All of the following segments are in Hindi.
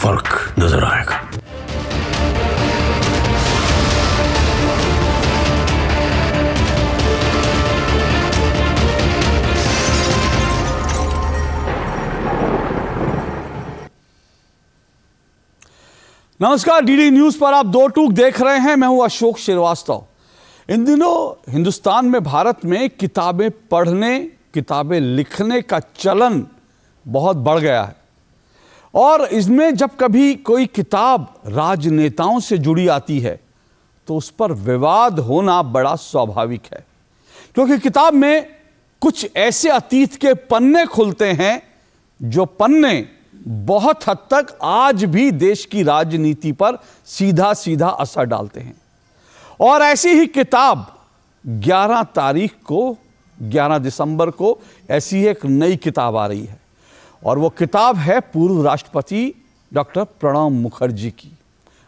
फर्क नजर आएगा। नमस्कार, डीडी न्यूज पर आप दो टूक देख रहे हैं। मैं हूं अशोक श्रीवास्तव। इन दिनों हिंदुस्तान में, भारत में किताबें पढ़ने, किताबें लिखने का चलन बहुत बढ़ गया है। और इसमें जब कभी कोई किताब राजनेताओं से जुड़ी आती है तो उस पर विवाद होना बड़ा स्वाभाविक है, क्योंकि किताब में कुछ ऐसे अतीत के पन्ने खुलते हैं जो पन्ने बहुत हद तक आज भी देश की राजनीति पर सीधा सीधा असर डालते हैं। और ऐसी ही किताब 11 दिसंबर को ऐसी एक नई किताब आ रही है, और वो किताब है पूर्व राष्ट्रपति डॉक्टर प्रणब मुखर्जी की।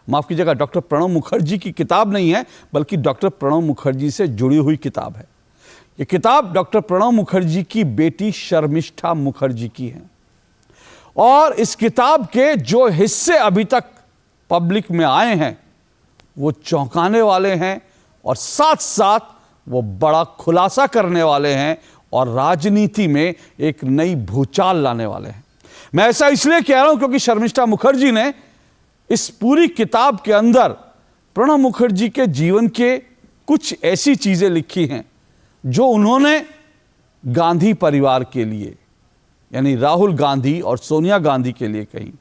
माफ कीजिएगा, डॉक्टर प्रणब मुखर्जी की किताब नहीं है, बल्कि डॉक्टर प्रणब मुखर्जी से जुड़ी हुई किताब है। ये किताब डॉक्टर प्रणब मुखर्जी की बेटी शर्मिष्ठा मुखर्जी की है। और इस किताब के जो हिस्से अभी तक पब्लिक में आए हैं वो चौंकाने वाले हैं, और साथ साथ वो बड़ा खुलासा करने वाले हैं और राजनीति में एक नई भूचाल लाने वाले हैं। मैं ऐसा इसलिए कह रहा हूं क्योंकि शर्मिष्ठा मुखर्जी ने इस पूरी किताब के अंदर प्रणब मुखर्जी के जीवन के कुछ ऐसी चीजें लिखी हैं जो उन्होंने गांधी परिवार के लिए, यानी राहुल गांधी और सोनिया गांधी के लिए कही।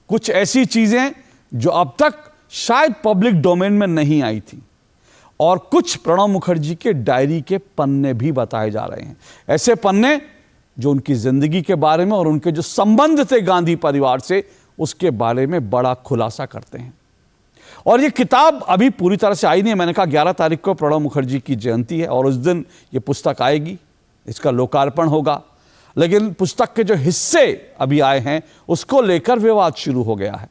कुछ ऐसी चीजें जो अब तक शायद पब्लिक डोमेन में नहीं आई थी, और कुछ प्रणब मुखर्जी के डायरी के पन्ने भी बताए जा रहे हैं। ऐसे पन्ने जो उनकी जिंदगी के बारे में और उनके जो संबंध थे गांधी परिवार से, उसके बारे में बड़ा खुलासा करते हैं। और ये किताब अभी पूरी तरह से आई नहीं है। मैंने कहा 11 तारीख को प्रणब मुखर्जी की जयंती है और उस दिन ये पुस्तक आएगी, इसका लोकार्पण होगा। लेकिन पुस्तक के जो हिस्से अभी आए हैं उसको लेकर विवाद शुरू हो गया है।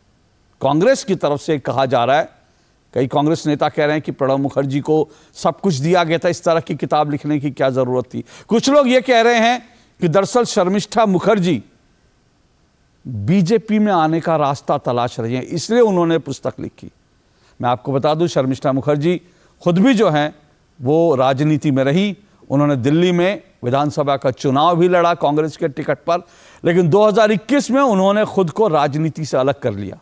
कांग्रेस की तरफ से कहा जा रहा है, कई कांग्रेस नेता कह रहे हैं कि प्रणब मुखर्जी को सब कुछ दिया गया था, इस तरह की किताब लिखने की क्या जरूरत थी। कुछ लोग ये कह रहे हैं कि दरअसल शर्मिष्ठा मुखर्जी बीजेपी में आने का रास्ता तलाश रही हैं, इसलिए उन्होंने पुस्तक लिखी। मैं आपको बता दूं, शर्मिष्ठा मुखर्जी खुद भी जो हैं वो राजनीति में रही। उन्होंने दिल्ली में विधानसभा का चुनाव भी लड़ा कांग्रेस के टिकट पर, लेकिन 2021 में उन्होंने खुद को राजनीति से अलग कर लिया।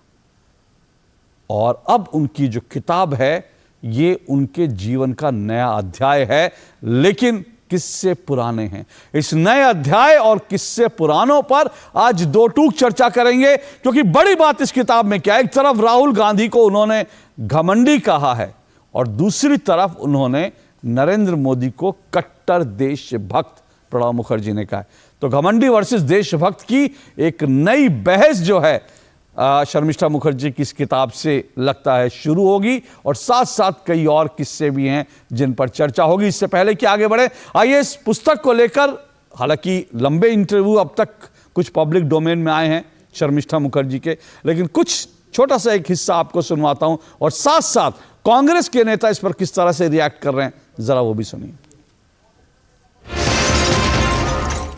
और अब उनकी जो किताब है ये उनके जीवन का नया अध्याय है, लेकिन किस्से पुराने हैं। इस नए अध्याय और किस्से पुरानों पर आज दो टूक चर्चा करेंगे, क्योंकि बड़ी बात इस किताब में क्या है। एक तरफ राहुल गांधी को उन्होंने घमंडी कहा है, और दूसरी तरफ उन्होंने नरेंद्र मोदी को कट्टर देशभक्त प्रणब मुखर्जी ने कहा है। तो घमंडी वर्सेस देशभक्त की एक नई बहस जो है शर्मिष्ठा मुखर्जी की इस किताब से लगता है शुरू होगी, और साथ साथ कई और किस्से भी हैं जिन पर चर्चा होगी। इससे पहले कि आगे बढ़े, आइए इस पुस्तक को लेकर, हालांकि लंबे इंटरव्यू अब तक कुछ पब्लिक डोमेन में आए हैं शर्मिष्ठा मुखर्जी के, लेकिन कुछ छोटा सा एक हिस्सा आपको सुनवाता हूं, और साथ साथ कांग्रेस के नेता इस पर किस तरह से रिएक्ट कर रहे हैं, जरा वो भी सुनिए।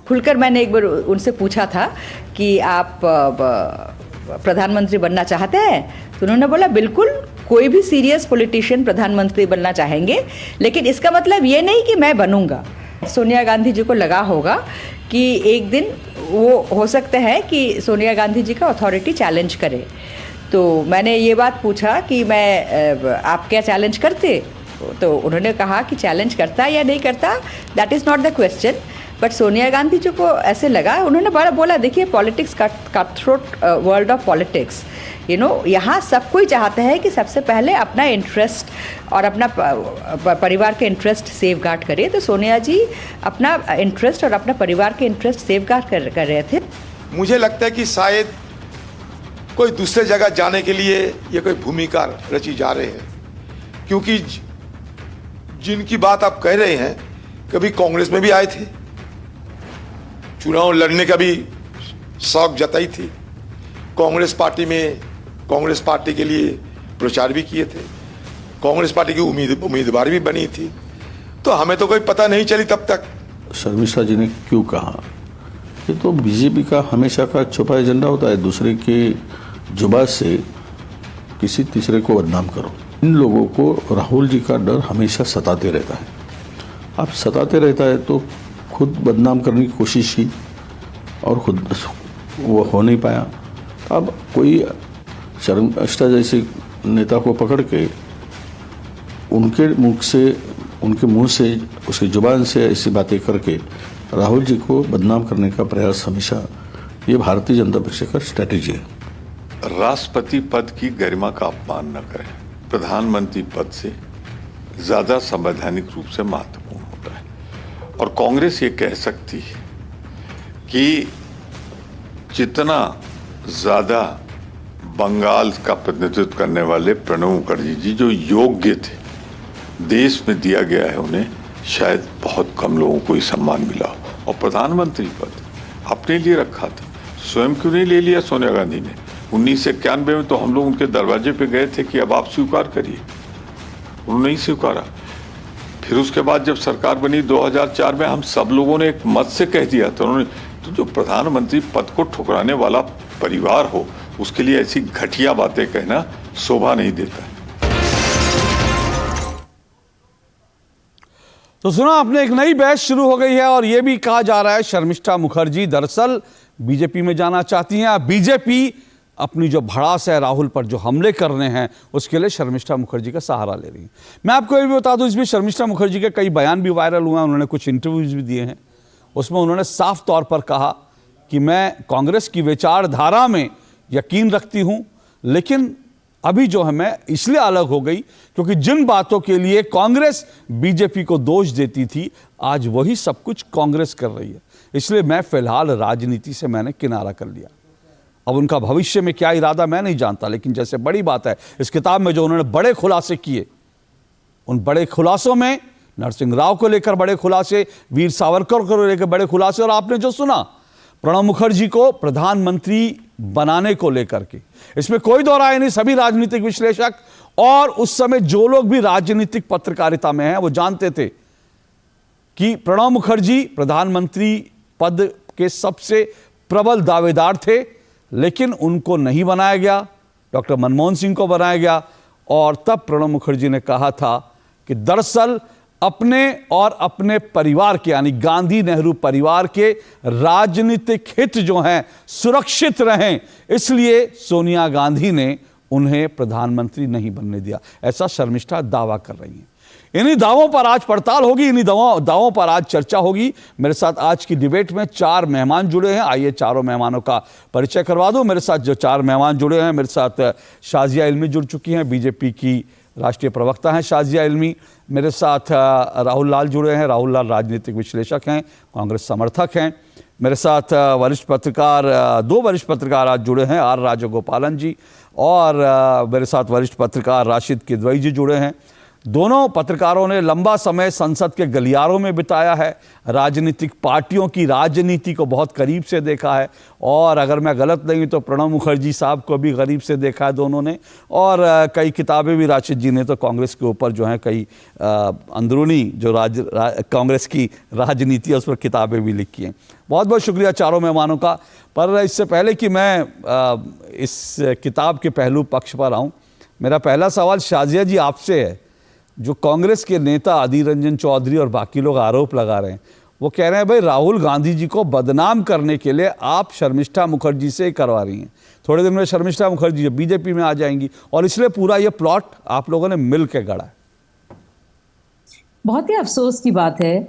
खुलकर मैंने एक बार उनसे पूछा था कि आप प्रधानमंत्री बनना चाहते हैं, तो उन्होंने बोला बिल्कुल, कोई भी सीरियस पॉलिटिशियन प्रधानमंत्री बनना चाहेंगे, लेकिन इसका मतलब ये नहीं कि मैं बनूंगा। सोनिया गांधी जी को लगा होगा कि एक दिन वो हो सकता है कि सोनिया गांधी जी का अथॉरिटी चैलेंज करे। तो मैंने ये बात पूछा कि आप क्या चैलेंज करते, तो उन्होंने कहा कि चैलेंज करता या नहीं करता, that is not the question. But Sonia Gandhi ji को ऐसे लगा, उन्होंने बड़ा बोला, देखिए politics cut throat world of politics, यहाँ सब कोई चाहता है कि सबसे पहले अपना इंटरेस्ट और अपना परिवार के इंटरेस्ट सेफ गार्ड करे। तो सोनिया जी अपना इंटरेस्ट और अपना परिवार के इंटरेस्ट सेफ गार्ड कर रहे थे। मुझे लगता है कि शायद कोई दूसरे जगह जाने के लिए ये कोई भूमिका रची जा रहे हैं, क्योंकि जिनकी बात आप कह रहे हैं कभी कांग्रेस में भी आए थे, चुनाव लड़ने का भी शौक जताई थी, कांग्रेस पार्टी में कांग्रेस पार्टी के लिए प्रचार भी किए थे, कांग्रेस पार्टी की उम्मीदवार भी बनी थी। तो हमें तो कोई पता नहीं चली तब तक। शर्मिष्ठा जी ने क्यों कहा, ये तो बीजेपी का हमेशा का छुपा एजेंडा होता है, दूसरे की जुबान से किसी तीसरे को बदनाम करो। इन लोगों को राहुल जी का डर हमेशा सताते रहता है। अब सताते रहता है तो खुद बदनाम करने की कोशिश की और खुद वो हो नहीं पाया। अब कोई शर्मिष्ठा जैसे नेता को पकड़ के उनके मुंह से उसकी जुबान से ऐसी बातें करके राहुल जी को बदनाम करने का प्रयास हमेशा ये भारतीय जनता पक्ष का स्ट्रैटेजी है। राष्ट्रपति पद की गरिमा का अपमान न करें। प्रधानमंत्री पद से ज्यादा संवैधानिक रूप से महत्वपूर्ण होता है। और कांग्रेस ये कह सकती है कि जितना ज्यादा बंगाल का प्रतिनिधित्व करने वाले प्रणब मुखर्जी जी जो योग्य थे देश में दिया गया है, उन्हें शायद बहुत कम लोगों को ही सम्मान मिला हो। और प्रधानमंत्री पद अपने लिए रखा था, स्वयं क्यों नहीं ले लिया सोनिया गांधी ने? 1991 में तो हम लोग उनके दरवाजे पे गए थे कि अब आप स्वीकार करिए, उन्होंने नहीं स्वीकारा। फिर उसके बाद जब सरकार बनी 2004 में, हम सब लोगों ने एक मत से कह दिया था उन्होंने, तो जो प्रधानमंत्री पद को ठुकराने वाला परिवार हो उसके लिए ऐसी घटिया बातें कहना शोभा नहीं देता। तो सुना आपने, एक नई बहस शुरू हो गई है और यह भी कहा जा रहा है शर्मिष्ठा मुखर्जी दरअसल बीजेपी में जाना चाहती हैं। बीजेपी अपनी जो भड़ास है राहुल पर जो हमले करने हैं उसके लिए शर्मिष्ठा मुखर्जी का सहारा ले रही हैं। मैं आपको ये भी बता दूं, इसमें शर्मिष्ठा मुखर्जी के कई बयान भी वायरल हुए हैं, उन्होंने कुछ इंटरव्यूज भी दिए हैं। उसमें उन्होंने साफ तौर पर कहा कि मैं कांग्रेस की विचारधारा में यकीन रखती हूं, लेकिन अभी जो है मैं इसलिए अलग हो गई क्योंकि जिन बातों के लिए कांग्रेस बीजेपी को दोष देती थी आज वही सब कुछ कांग्रेस कर रही है, इसलिए मैं फिलहाल राजनीति से मैंने किनारा कर लिया। अब उनका भविष्य में क्या इरादा मैं नहीं जानता, लेकिन जैसे बड़ी बात है इस किताब में जो उन्होंने बड़े खुलासे किए, उन बड़े खुलासों में नरसिंह राव को लेकर बड़े खुलासे, वीर सावरकर को लेकर बड़े खुलासे, और आपने जो सुना प्रणब मुखर्जी को प्रधानमंत्री बनाने को लेकर के, इसमें कोई दो राय नहीं। सभी राजनीतिक विश्लेषक और उस समय जो लोग भी राजनीतिक पत्रकारिता में हैं वो जानते थे कि प्रणब मुखर्जी प्रधानमंत्री पद के सबसे प्रबल दावेदार थे, लेकिन उनको नहीं बनाया गया, डॉक्टर मनमोहन सिंह को बनाया गया। और तब प्रणब मुखर्जी ने कहा था कि दरअसल अपने और अपने परिवार के यानी गांधी नेहरू परिवार के राजनीतिक हित जो हैं सुरक्षित रहें, इसलिए सोनिया गांधी ने उन्हें प्रधानमंत्री नहीं बनने दिया, ऐसा शर्मिष्ठा दावा कर रही हैं। इन्हीं दावों पर आज पड़ताल होगी, इन्हीं दावों पर आज चर्चा होगी। मेरे साथ आज की डिबेट में 4 मेहमान जुड़े हैं, आइए चारों मेहमानों का परिचय करवा दूं। मेरे साथ जो 4 मेहमान जुड़े हैं, मेरे साथ शाजिया इल्मी जुड़ चुकी हैं, बीजेपी की राष्ट्रीय प्रवक्ता हैं शाजिया इल्मी। मेरे साथ राहुल लाल जुड़े हैं, राहुल लाल राजनीतिक विश्लेषक हैं, कांग्रेस समर्थक हैं। मेरे साथ वरिष्ठ पत्रकार 2 वरिष्ठ पत्रकार आज जुड़े हैं, आर राजगोपालन जी, और मेरे साथ वरिष्ठ पत्रकार राशिद किदवई जी जुड़े हैं। दोनों पत्रकारों ने लंबा समय संसद के गलियारों में बिताया है, राजनीतिक पार्टियों की राजनीति को बहुत करीब से देखा है, और अगर मैं गलत नहीं तो प्रणब मुखर्जी साहब को भी करीब से देखा है दोनों ने, और कई किताबें भी राशिद जी ने तो कांग्रेस के ऊपर जो हैं कई अंदरूनी जो कांग्रेस की राजनीति है उस पर किताबें भी लिखी हैं। बहुत बहुत शुक्रिया चारों मेहमानों का। पर इससे पहले कि मैं इस किताब के पहलू पक्ष पर आऊँ, मेरा पहला सवाल शाजिया जी आपसे है। जो कांग्रेस के नेता अधीर रंजन चौधरी और बाकी लोग आरोप लगा रहे हैं, वो कह रहे हैं भाई राहुल गांधी जी को बदनाम करने के लिए आप शर्मिष्ठा मुखर्जी से करवा रही हैं, थोड़े दिन में शर्मिष्ठा मुखर्जी बीजेपी में आ जाएंगी, और इसलिए पूरा ये प्लॉट आप लोगों ने मिल के गढ़ा है। बहुत ही अफसोस की बात है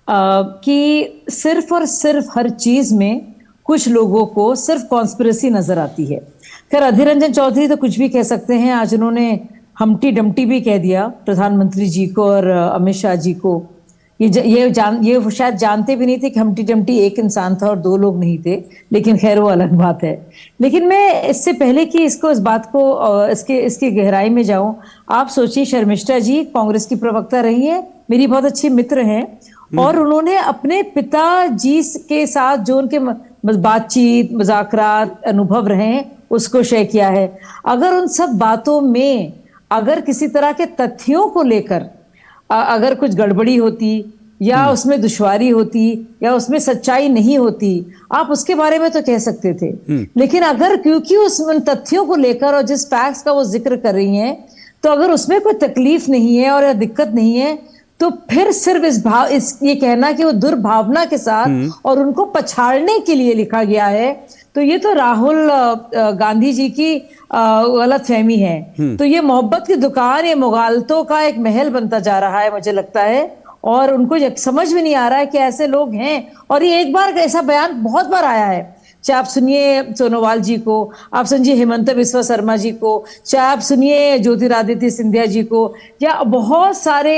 कि सिर्फ और सिर्फ हर चीज में कुछ लोगों को सिर्फ कॉन्स्पिरेसी नजर आती है। खैर अधीर रंजन चौधरी तो कुछ भी कह सकते हैं, आज उन्होंने हमटी डमटी भी कह दिया प्रधानमंत्री जी को और अमित शाह जी को। ये शायद जानते भी नहीं थे कि हमटी डमटी एक इंसान था और 2 लोग नहीं थे, लेकिन खैर वो अलग बात है। लेकिन मैं इससे पहले कि इस बात को इसकी गहराई में जाऊं, आप सोचिए शर्मिष्ठा जी कांग्रेस की प्रवक्ता रही है, मेरी बहुत अच्छी मित्र हैं, और उन्होंने अपने पिताजी के साथ जो उनके बातचीत मुज़ाकरात अनुभव रहे हैं उसको शेयर किया है। अगर उन सब बातों में अगर किसी तरह के तथ्यों को लेकर अगर कुछ गड़बड़ी होती या उसमें दुश्वारी होती या उसमें सच्चाई नहीं होती, आप उसके बारे में तो कह सकते थे। लेकिन अगर क्योंकि उस उन तथ्यों को लेकर और जिस फैक्ट्स का वो जिक्र कर रही हैं, तो अगर उसमें कोई तकलीफ नहीं है और दिक्कत नहीं है, तो फिर सिर्फ ये कहना कि वो दुर्भावना के साथ और उनको पछाड़ने के लिए लिखा गया है, तो ये तो राहुल गांधी जी की गलतफहमी है। तो ये मोहब्बत की दुकान, ये मुगालतों का एक महल बनता जा रहा है, मुझे लगता है। और उनको समझ में नहीं आ रहा है कि ऐसे लोग हैं। और ये एक बार ऐसा बयान बहुत बार आया है, चाहे आप सुनिए सोनोवाल जी को, आप सुनिए हेमंत बिस्वा शर्मा जी को, चाहे आप सुनिए ज्योतिरादित्य सिंधिया जी को, या बहुत सारे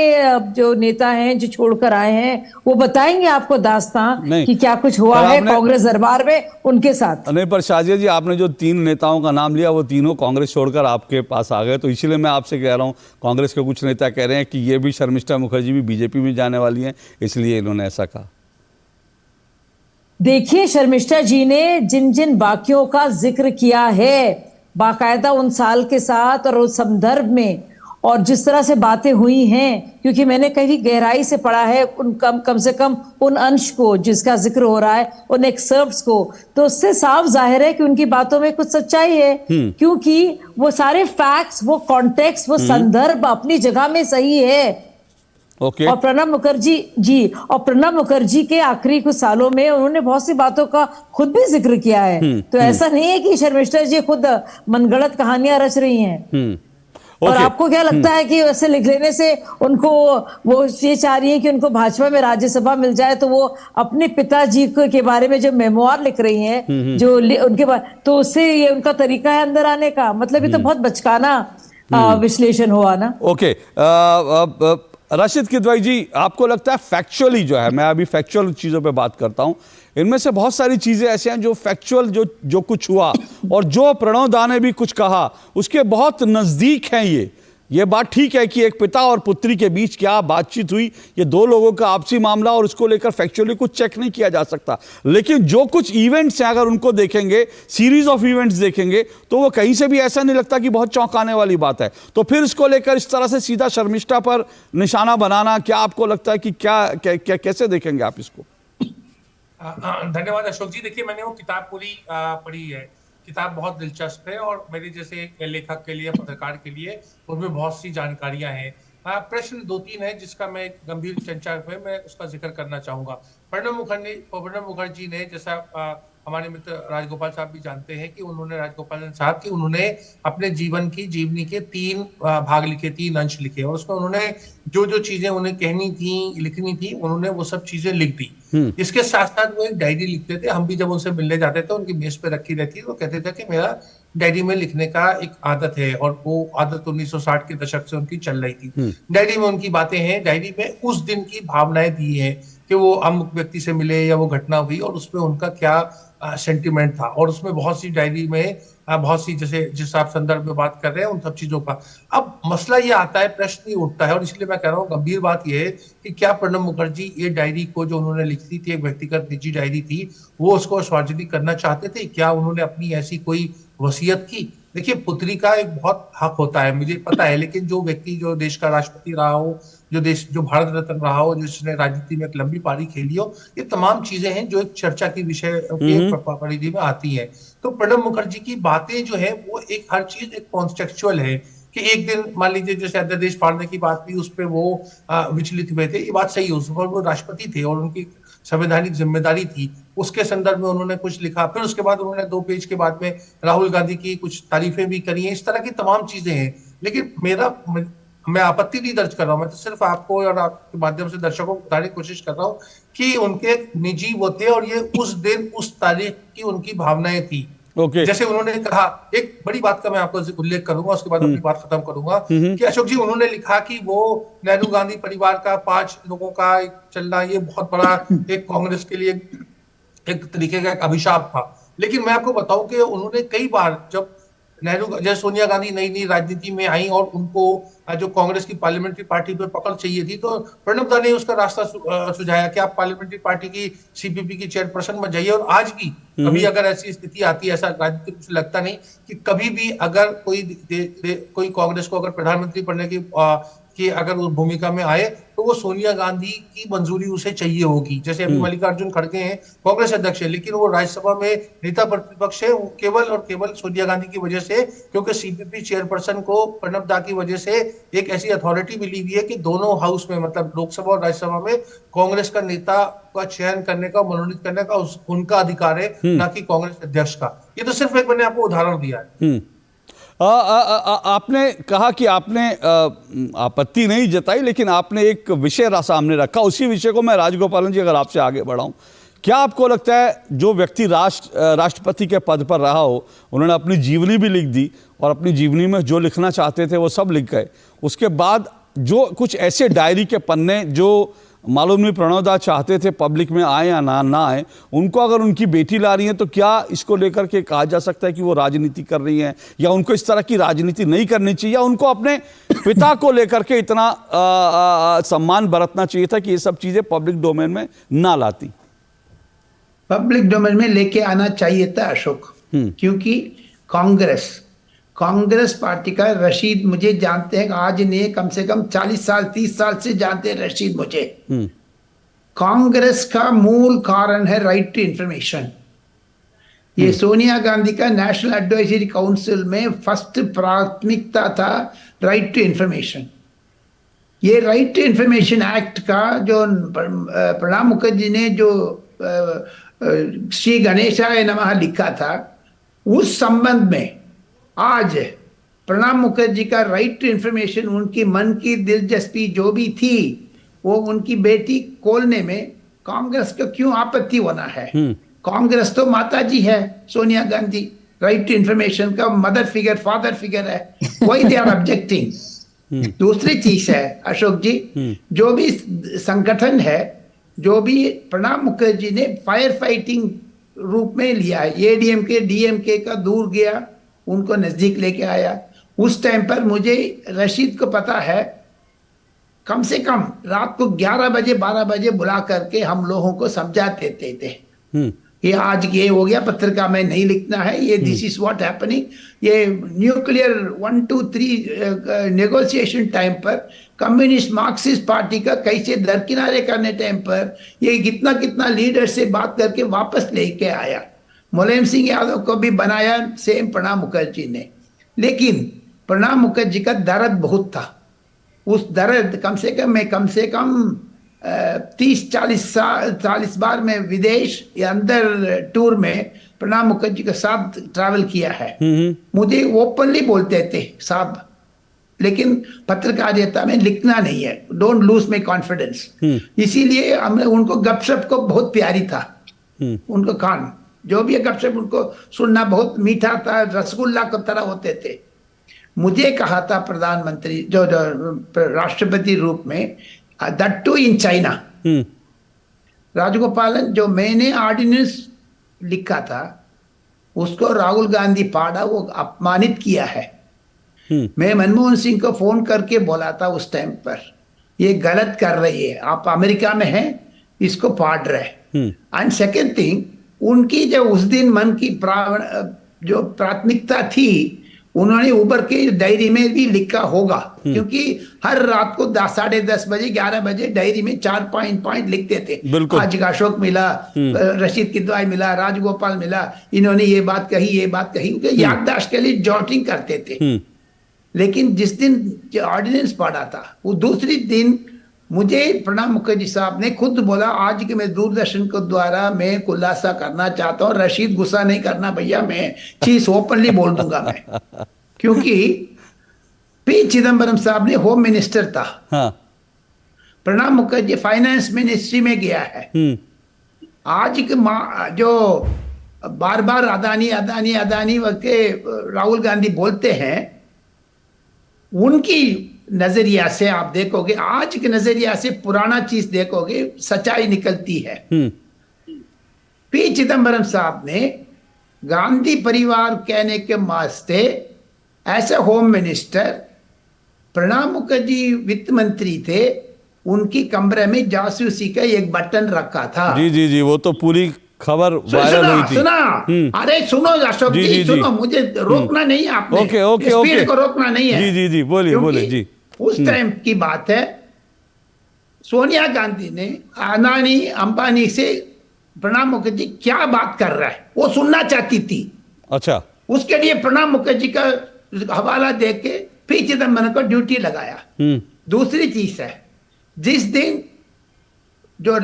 जो नेता हैं जो छोड़कर आए हैं, वो बताएंगे आपको दास्तां कि क्या कुछ हुआ है कांग्रेस दरबार में उनके साथ। नहीं, पर शाजिया जी, आपने जो 3 नेताओं का नाम लिया वो तीनों कांग्रेस छोड़कर आपके पास आ गए, तो इसीलिए मैं आपसे कह रहा हूँ, कांग्रेस के कुछ नेता कह रहे हैं कि ये भी शर्मिष्ठा मुखर्जी भी बीजेपी में जाने वाली हैं, इसलिए इन्होंने ऐसा कहा। देखिए, शर्मिष्ठा जी ने जिन जिन बाकियों का जिक्र किया है बाकायदा उन साल के साथ और उस संदर्भ में, और जिस तरह से बातें हुई हैं, क्योंकि मैंने कहीं गहराई से पढ़ा है उन कम से कम उन अंश को जिसका जिक्र हो रहा है, उन एक्सर्प्ट्स को, तो उससे साफ जाहिर है कि उनकी बातों में कुछ सच्चाई है। क्योंकि वो सारे फैक्ट्स, वो कॉन्टेक्स्ट, वो संदर्भ अपनी जगह में सही है। और प्रणब मुखर्जी के आखिरी कुछ सालों में उन्होंने बहुत सी बातों का खुद भी जिक्र किया है। तो ऐसा नहीं है कि शर्मिष्ठा जी खुद मनगढ़ंत कहानियां रच रही हैं। और आपको क्या लगता है कि वैसे लिख लेने से उनको, वो ये चाह रही है कि उनको भाजपा में राज्यसभा मिल जाए, तो वो अपने पिताजी के बारे में जो मेमोआर लिख रही हैं, जो उनके तो उससे ये उनका तरीका है अंदर आने का? मतलब ये तो बहुत बचकाना विश्लेषण हुआ ना। राशिद किदवई जी, आपको लगता है फैक्चुअली जो है, मैं अभी फैक्चुअल चीज़ों पे बात करता हूं, इनमें से बहुत सारी चीज़ें ऐसे हैं जो फैक्चुअल, जो कुछ हुआ और जो प्रणव दा ने भी कुछ कहा उसके बहुत नज़दीक हैं। ये बात ठीक है कि एक पिता और पुत्री के बीच क्या बातचीत हुई, ये 2 लोगों का आपसी मामला, और उसको लेकर फैक्चुअली कुछ चेक नहीं किया जा सकता। लेकिन जो कुछ इवेंट्स हैं, अगर उनको देखेंगे, सीरीज ऑफ इवेंट्स देखेंगे, तो वो कहीं से भी ऐसा नहीं लगता कि बहुत चौंकाने वाली बात है। तो फिर इसको लेकर इस तरह से सीधा शर्मिष्ठा पर निशाना बनाना, क्या आपको लगता है कि कैसे देखेंगे आप इसको? धन्यवाद अशोक जी। देखिए, मैंने वो किताब पूरी पढ़ी है। किताब बहुत दिलचस्प है और मेरे जैसे लेखक के लिए, पत्रकार के लिए उसमें बहुत सी जानकारियां हैं। प्रश्न 2-3 है जिसका मैं गंभीर चर्चा में मैं उसका जिक्र करना चाहूंगा। प्रणब मुखर्जी ने, जैसा हमारे मित्र राजगोपाल साहब भी जानते हैं कि उन्होंने अपने जीवनी के 3 भाग लिखे, 3 अंश लिखे, और उसमें उन्होंने जो चीजें उन्हें कहनी थी, लिखनी थी, उन्होंने वो सब चीजें लिख दी। इसके साथ साथ वो एक डायरी लिखते थे। हम भी जब उनसे मिलने जाते थे, उनकी मेज पे रखी रहती, तो कहते थे कि मेरा डायरी में लिखने का एक आदत है, और वो आदत 1960 के दशक से उनकी चल रही थी। डायरी में उनकी बातें हैं, डायरी में उस दिन की भावनाएं दी हैं कि वो अमुक व्यक्ति से मिले या वो घटना हुई, और उसमें उनका क्या सेंटिमेंट था। और उसमें बहुत सी डायरी में बहुत सी, जैसे जिस आप संदर्भ में बात कर रहे हैं, उन सब चीजों का अब मसला ये आता है, प्रश्न ये उठता है, और इसलिए मैं कह रहा हूँ गंभीर बात ये है कि क्या प्रणब मुखर्जी ये डायरी को, जो उन्होंने लिखी थी, एक व्यक्तिगत निजी डायरी थी, वो उसको सार्वजनिक करना चाहते थे? क्या उन्होंने अपनी ऐसी कोई वसीयत की? देखिए, पुत्री का एक बहुत हक होता है, मुझे पता है, लेकिन जो व्यक्ति जो देश का राष्ट्रपति रहा हो, जो भारत रत्न रहा हो, जिसने राजनीति में एक लंबी पारी खेली हो, ये तमाम चीजें हैं जो एक चर्चा की विषय के परिधि में आती है। तो प्रणब मुखर्जी की बातें जो है वो एक, हर चीज एक कॉन्टेक्चुअल है कि एक दिन मान लीजिए जैसे अध्यादेश फाड़ने की बात हुई, उस पर वो विचलित हुए थे, ये बात सही है, उस पर वो राष्ट्रपति थे और उनकी संवैधानिक जिम्मेदारी थी, उसके संदर्भ में उन्होंने कुछ लिखा। फिर उसके बाद उन्होंने 2 पेज के बाद में राहुल गांधी की कुछ तारीफें भी करी हैं। इस तरह की तमाम चीजें हैं, लेकिन मैं आपत्ति नहीं दर्ज कर रहा हूं, मैं तो सिर्फ आपको और आपके माध्यम से दर्शकों को बताने की कोशिश कर रहा हूं कि उनके निजी वो थे, और ये उस दिन उस तारीख की उनकी भावनाएं थी। जैसे उन्होंने कहा, एक बड़ी बात का मैं आपको उल्लेख करूंगा, उसके बाद अपनी बात खत्म करूंगा, कि अशोक जी, उन्होंने लिखा कि वो नेहरू गांधी परिवार का 5 लोगों का एक चलना, ये बहुत बड़ा एक कांग्रेस के लिए एक तरीके का एक अभिशाप था। लेकिन मैं आपको बताऊं कि उन्होंने कई बार, जब जैसे सोनिया गांधी नई राजनीति में आई और उनको जो कांग्रेस की पार्लियामेंट्री पार्टी पर पकड़ चाहिए थी, तो प्रणब दा ने उसका रास्ता सुझाया कि आप पार्लियामेंट्री पार्टी की, सीपीपी की चेयरपर्सन में जाइए। और आज भी कभी अगर ऐसी स्थिति आती है, ऐसा राजनीतिक रूप से लगता नहीं कि कभी भी अगर कोई कांग्रेस को अगर प्रधानमंत्री बनने की कि अगर उस भूमिका में आए तो वो सोनिया गांधी की मंजूरी उसे चाहिए होगी। जैसे अभी मल्लिकार्जुन खड़गे हैं, कांग्रेस अध्यक्ष है, लेकिन वो राज्यसभा में नेता प्रतिपक्ष है, वो केवल और केवल सोनिया गांधी की वजह से, क्योंकि सीपीपी चेयरपर्सन को प्रणब दा की वजह से एक ऐसी अथॉरिटी मिली हुई है कि दोनों हाउस में, मतलब लोकसभा और राज्यसभा में, कांग्रेस का नेता का चयन करने का, मनोनीत करने का उनका अधिकार है, ना कि कांग्रेस अध्यक्ष का। ये तो सिर्फ एक मैंने आपको उदाहरण दिया है। आपने कहा कि आपने आपत्ति नहीं जताई, लेकिन आपने एक विषय सामने रखा। उसी विषय को मैं राजगोपालन जी अगर आपसे आगे बढ़ाऊं, क्या आपको लगता है जो व्यक्ति राष्ट्रपति के पद पर रहा हो, उन्होंने अपनी जीवनी भी लिख दी और अपनी जीवनी में जो लिखना चाहते थे वो सब लिख गए, उसके बाद जो कुछ ऐसे डायरी के पन्ने जो मालूम नहीं प्रणव दा चाहते थे पब्लिक में आए या ना आए, उनको अगर उनकी बेटी ला रही है तो क्या इसको लेकर के कहा जा सकता है कि वो राजनीति कर रही हैं, या उनको इस तरह की राजनीति नहीं करनी चाहिए, या उनको अपने पिता को लेकर के इतना सम्मान बरतना चाहिए था कि ये सब चीजें पब्लिक डोमेन में ना लाती? पब्लिक डोमेन में लेके आना चाहिए था अशोक, क्योंकि कांग्रेस पार्टी का रशीद मुझे जानते हैं, आज नहीं कम से कम 40 साल 30 साल से जानते हैं रशीद मुझे। कांग्रेस का मूल कारण है राइट टू इंफॉर्मेशन। ये सोनिया गांधी का नेशनल एडवाइजरी काउंसिल में फर्स्ट प्राथमिकता था राइट टू इंफॉर्मेशन। ये राइट टू इंफॉर्मेशन एक्ट का जो प्रणब मुखर्जी ने जो श्री गणेशाय नमः लिखा था, उस संबंध में आज प्रणब मुखर्जी का राइट टू इंफॉर्मेशन, उनकी मन की दिलचस्पी जो भी थी वो उनकी बेटी खोलने में कांग्रेस को क्यों आपत्ति होना है? कांग्रेस तो माता जी है Sonia Gandhi, right to information का मदर फिगर फादर फिगर है, वही दे आर ऑब्जेक्टिंग। दूसरी चीज है अशोक जी, जो भी संगठन है, जो भी प्रणब मुखर्जी ने फायर फाइटिंग रूप में लिया है, एडीएमके डीएमके का दूर गया, उनको नजदीक लेके आया। उस टाइम पर मुझे रशीद को पता है, कम से कम रात को 11 बजे 12 बजे बुला करके हम लोगों को समझा देते थे ये आज ये हो गया, पत्रिका में नहीं लिखना है, ये दिस इज व्हाट हैपनिंग। ये न्यूक्लियर 1 2 3 नेगोशिएशन टाइम पर कम्युनिस्ट मार्क्सिस्ट पार्टी का कैसे दरकिनारे करने टाइम पर ये कितना कितना लीडर से बात करके वापस लेके आया। मुलायम सिंह यादव को भी बनाया सेम प्रणब मुखर्जी ने, लेकिन प्रणब मुखर्जी का दर्द बहुत था। उस दर्द कम से कम 30-40 बार में विदेश या अंदर टूर में प्रणब मुखर्जी के साथ ट्रैवल किया है। मुझे ओपनली बोलते थे साहब, लेकिन पत्रकारिता में लिखना नहीं है, डोंट लूज माय कॉन्फिडेंस। इसीलिए हमने उनको गपशप को बहुत प्यारी था, उनको कान जो भी गपशप उनको सुनना बहुत मीठा था, रसगुल्ला की तरह होते थे। मुझे कहा था प्रधानमंत्री जो राष्ट्रपति रूप में, that too in China, Rajagopalan जो मैंने ऑर्डिनेंस लिखा था उसको राहुल गांधी पाड़ा, वो अपमानित किया है। मैं मनमोहन सिंह को फोन करके बोला था उस टाइम पर, ये गलत कर रही है, आप अमेरिका में हैं, इसको पाड़ रहे। एंड सेकेंड थिंग, उनकी जो उस दिन मन की जो प्राथमिकता थी, उन्होंने उबर के डायरी में भी लिखा होगा, क्योंकि हर रात को 10-10:30 बजे 11 बजे डायरी में 4 पॉइंट लिखते थे। आज का अशोक मिला, रशीद किदवाई मिला, राजगोपाल मिला, इन्होंने ये बात कही, क्योंकि याददाश्त के लिए जॉटिंग करते थे। लेकिन जिस दिन ऑर्डिनेंस पढ़ा था, वो दूसरी दिन मुझे प्रणब मुखर्जी साहब ने खुद बोला, आज के मैं दूरदर्शन को द्वारा मैं खुलासा करना चाहता हूँ, रशीद गुस्सा नहीं करना भैया, मैं चीज ओपनली बोल दूंगा मैं, क्योंकि पी चिदम्बरम साहब ने होम मिनिस्टर था, प्रणब मुखर्जी फाइनेंस मिनिस्ट्री में गया है। आज के जो बार बार अदानी के राहुल गांधी बोलते हैं, उनकी नजरिया से आप देखोगे, आज के नजरिया से पुराना चीज देखोगे, सच्चाई निकलती है। पी चिदम्बरम साहब ने गांधी परिवार कहने के वास्ते ऐसे होम मिनिस्टर, प्रणब मुखर्जी वित्त मंत्री थे, उनकी कमरे में जासूसी का एक बटन रखा था। जी, वो तो पूरी खबर वायरल हुई थी। सुना अरे सुनो अशोक जी, सुनो, मुझे रोकना नहीं है आपने, ओके स्पीड को रोकना नहीं है। जी बोलिए जी। उस टाइम की बात है, सोनिया गांधी ने अदानी अंबानी से प्रणब मुखर्जी क्या बात कर रहा है वो सुनना चाहती थी। अच्छा, उसके लिए प्रणब मुखर्जी का हवाला दे के पी चिदम्बरम को ड्यूटी लगाया। दूसरी चीज है, जिस दिन जो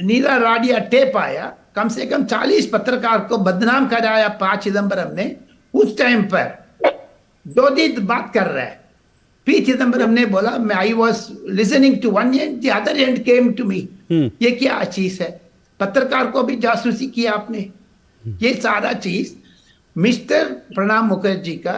नीला राडिया टेप आया, कम से कम 40 पत्रकार को बदनाम कराया पी चिदम्बरम ने। उस टाइम पर 2 दिन बात कर रहा है, पी चिदम्बरम ने बोला मैं I was listening to one and the other end came to me. ये क्या चीज है? पत्रकार को भी जासूसी किया आपने। ये सारा चीज मिस्टर प्रणब मुखर्जी का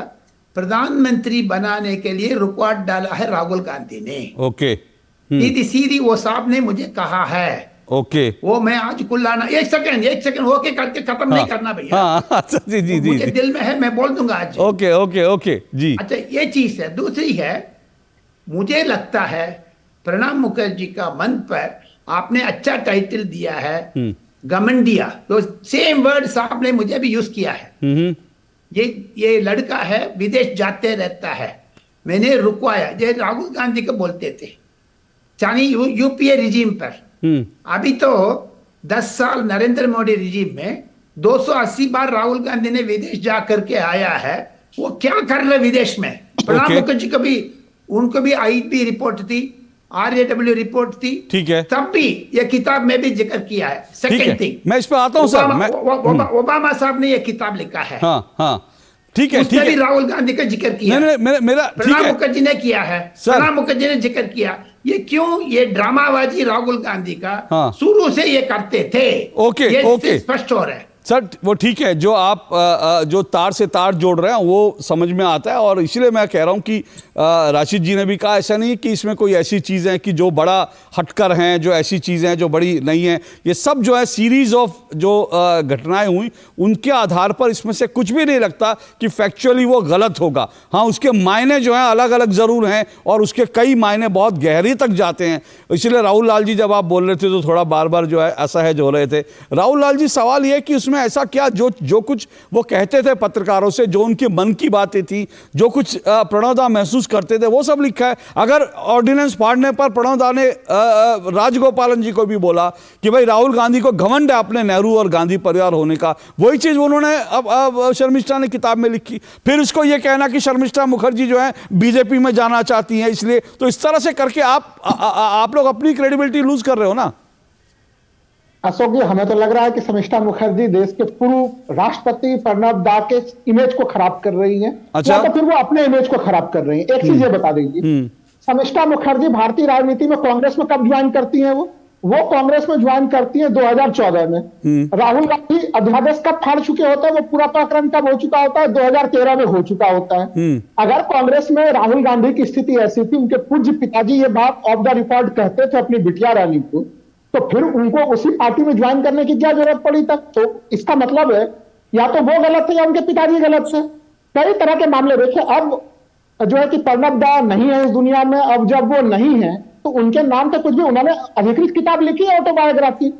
प्रधानमंत्री बनाने के लिए रुकावट डाला है राहुल गांधी ने। ओके, सीधी सीधी वो साहब ने मुझे कहा है। ओके, वो मैं आज कुल्लाना एक सेकंड होके करके खत्म नहीं करना भैया। हाँ, अच्छा, जी जी जी, मुझे दिल में है, मैं बोल दूंगा आज। ओके ओके ओके जी। अच्छा, ये चीज है। दूसरी है, मुझे लगता है प्रणब मुखर्जी का मन पर आपने अच्छा टाइटल दिया है, गमंडिया। तो सेम वर्ड साहब ने मुझे भी यूज किया है। ये लड़का है, विदेश जाते रहता है, मैंने रुकवाया। ये राहुल गांधी को बोलते थे चानी यूपीए रिजीम पर। अभी तो 10 साल नरेंद्र मोदी रिजीम में 280 बार राहुल गांधी ने विदेश जा करके आया है। वो क्या कर रहे विदेश में? प्रणब मुखर्जी को भी, उनको भी आईबी रिपोर्ट थी, RAW रिपोर्ट थी, ठीक है, तब भी ये किताब में भी जिक्र किया है। सेकंड थिंग, मैं इस पे आता हूं सर। ओबामा साहब ने ये किताब लिखा है। हाँ हाँ, ठीक है, ठीक है। भी राहुल गांधी का जिक्र किया। नहीं, मेरा प्रणब मुखर्जी ने किया है, प्रणब मुखर्जी ने जिक्र किया। ये क्यों? ये ड्रामाबाजी राहुल गांधी का शुरू से ये करते थे। ओके ओके, स्पष्ट हो रहा है सर। वो ठीक है, जो आप जो तार से तार जोड़ रहे हैं वो समझ में आता है, और इसीलिए मैं कह रहा हूं कि राशिद जी ने भी कहा ऐसा नहीं कि इसमें कोई ऐसी चीज़ें हैं कि जो बड़ा हटकर हैं, जो ऐसी चीज़ें हैं जो बड़ी नहीं हैं। ये सब जो है सीरीज ऑफ जो घटनाएं हुई उनके आधार पर इसमें से कुछ भी नहीं लगता कि फैक्चुअली वो गलत होगा। हाँ, उसके मायने जो हैं अलग अलग ज़रूर हैं, और उसके कई मायने बहुत गहरी तक जाते हैं। इसीलिए राहुल लाल जी जब आप बोल रहे थे तो थोड़ा बार बार जो है असहज हो रहे थे। राहुल लाल जी, सवाल ये है कि उसमें ऐसा क्या जो कुछ वो कहते थे पत्रकारों से, जो उनके मन की बातें थी, जो कुछ प्रणब दा महसूस करते थे, वो सब लिखा है। अगर ऑर्डिनेंस फाड़ने पर प्रणब दा ने राजगोपालन जी को भी बोला कि भाई राहुल गांधी को घमंड है अपने नेहरू और गांधी परिवार होने का, वही चीज उन्होंने अब शर्मिष्ठा ने किताब में लिखी। फिर इसको ये कहना कि शर्मिष्ठा मुखर्जी जो है बीजेपी में जाना चाहती हैं इसलिए, तो इस तरह से करके आप लोग अपनी क्रेडिबिलिटी लूज कर रहे हो ना। अशोक जी, हमें तो लग रहा है कि शर्मिष्ठा मुखर्जी देश के पूर्व राष्ट्रपति प्रणब दा के इमेज को खराब कर रही हैं। अच्छा, तो फिर वो अपने इमेज को खराब कर रही हैं। एक चीज ये बता दीजिए, शर्मिष्ठा मुखर्जी भारतीय राजनीति में कांग्रेस में कब ज्वाइन करती हैं? वो कांग्रेस में ज्वाइन करती हैं 2014 में। राहुल गांधी अध्यादेश कब फाड़ चुके होते हैं? वो पूरा प्रकरण कब हो चुका होता है? 2013 में हो चुका होता है। अगर कांग्रेस में राहुल गांधी की स्थिति ऐसी थी, उनके पूज्य पिताजी ये बात ऑफ द रिकॉर्ड कहते थे अपनी बिटिया रानी को, तो फिर उनको उसी पार्टी में ज्वाइन करने की क्या जरूरत पड़ी तक? तो इसका मतलब है या तो वो गलत है या उनके पिताजी गलत है। कई तरह के मामले देखिए। अब जो है कि प्रणब दा नहीं है इस दुनिया में, अब जब वो नहीं है तो उनके नाम पे कुछ भी, उन्होंने अधिकृत किताब लिखी है ऑटोबायोग्राफी।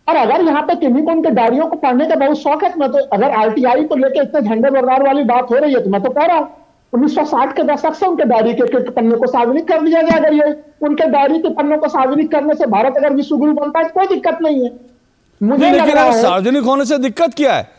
और अगर यहाँ पे किन्हीं को उनके डायरियों को पढ़ने का बहुत शौक है, मैं तो अगर RTI को लेकर इतने झंडे बरदार वाली बात हो रही है तो मैं तो कह रहा हूँ 1960 के दशक से उनके डायरी के पन्ने को सार्वजनिक कर दिया गया। अगर ये उनके डायरी के पन्नों को सार्वजनिक करने से भारत अगर विश्व गुरु बनता है कोई दिक्कत नहीं है। मुझे लग रहा है सार्वजनिक होने से दिक्कत क्या है?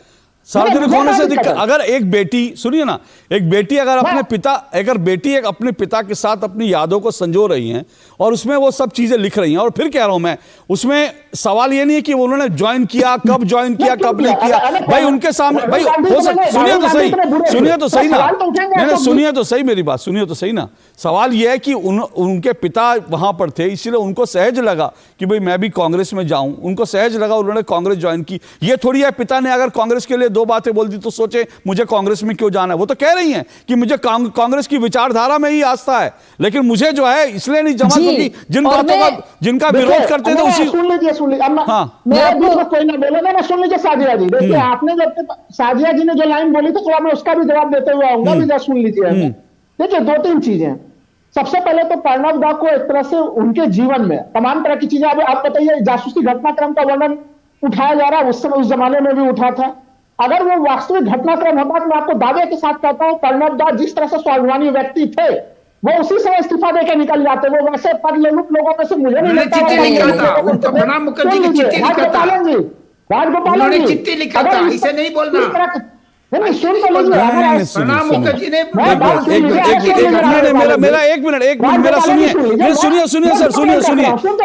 सार्वजनिक होने से दिक्कत, अगर एक बेटी, सुनिए ना, एक बेटी अगर अपने पिता के साथ अपनी यादों को संजो रही हैं और उसमें वो सब चीजें लिख रही हैं, और फिर कह रहा हूं मैं, उसमें सवाल ये नहीं है कि उन्होंने ज्वाइन किया, कब ज्वाइन किया, कब नहीं किया। भाई उनके सामने, भाई हो सकता, सुनिए तो सही ना, नहीं सुनिए तो सही मेरी बात, सुनिए तो सही ना। सवाल यह है कि उनके पिता वहां पर थे, इसलिए उनको सहज लगा कि भाई मैं भी कांग्रेस में जाऊं, उनको सहज लगा, उन्होंने कांग्रेस ज्वाइन की। ये थोड़ी है पिता ने अगर कांग्रेस के लिए 2 बातें बोल दी तो सोचे मुझे कांग्रेस में क्यों जाना है। वो तो कह रही हैं कि मुझे कांग्रेस की विचारधारा में ही आस्था है, लेकिन मुझे जो है इसलिए नहीं जमा, क्योंकि जिन बातों का जिनका विरोध करते थे उसी। सुन लीजिए हाँ, कोई ना बोले ना, सुन लीजिए साजिया जी। देखिए आपने जब साजिया जी ने जो लाइन बोली थी तो मैं उसका भी जवाब देते हुए आऊंगा, सुन लीजिए। देखिए 2-3 चीजें। सबसे पहले तो प्रणब दा को एक तरह से उनके जीवन में तमाम तरह की चीजें, आप बताइए, जासूसी घटनाक्रम का वर्णन उठाया जा रहा है, उस समय उस जमाने में भी उठा था। अगर वो वास्तविक घटनाक्रम होता तो मैं आपको दावे के साथ कहता हूं प्रणब दा जिस तरह से स्वाभिमानी व्यक्ति थे, वो उसी समय इस्तीफा देकर निकल जाते। वो वैसे पद लोगों में से मुझे नहीं लगता। चिट्ठी लिखा था उनको, प्रणब मुखर्जी की चिट्ठी लिखा था, राजगोपालन जी चिट्ठी लिखा था, इसे नहीं बोलना। नहीं, सुन तो लीजिए। प्रणब मुखर्जी ने मेरा एक मिनट मेरा सुनिए सर, सुनिए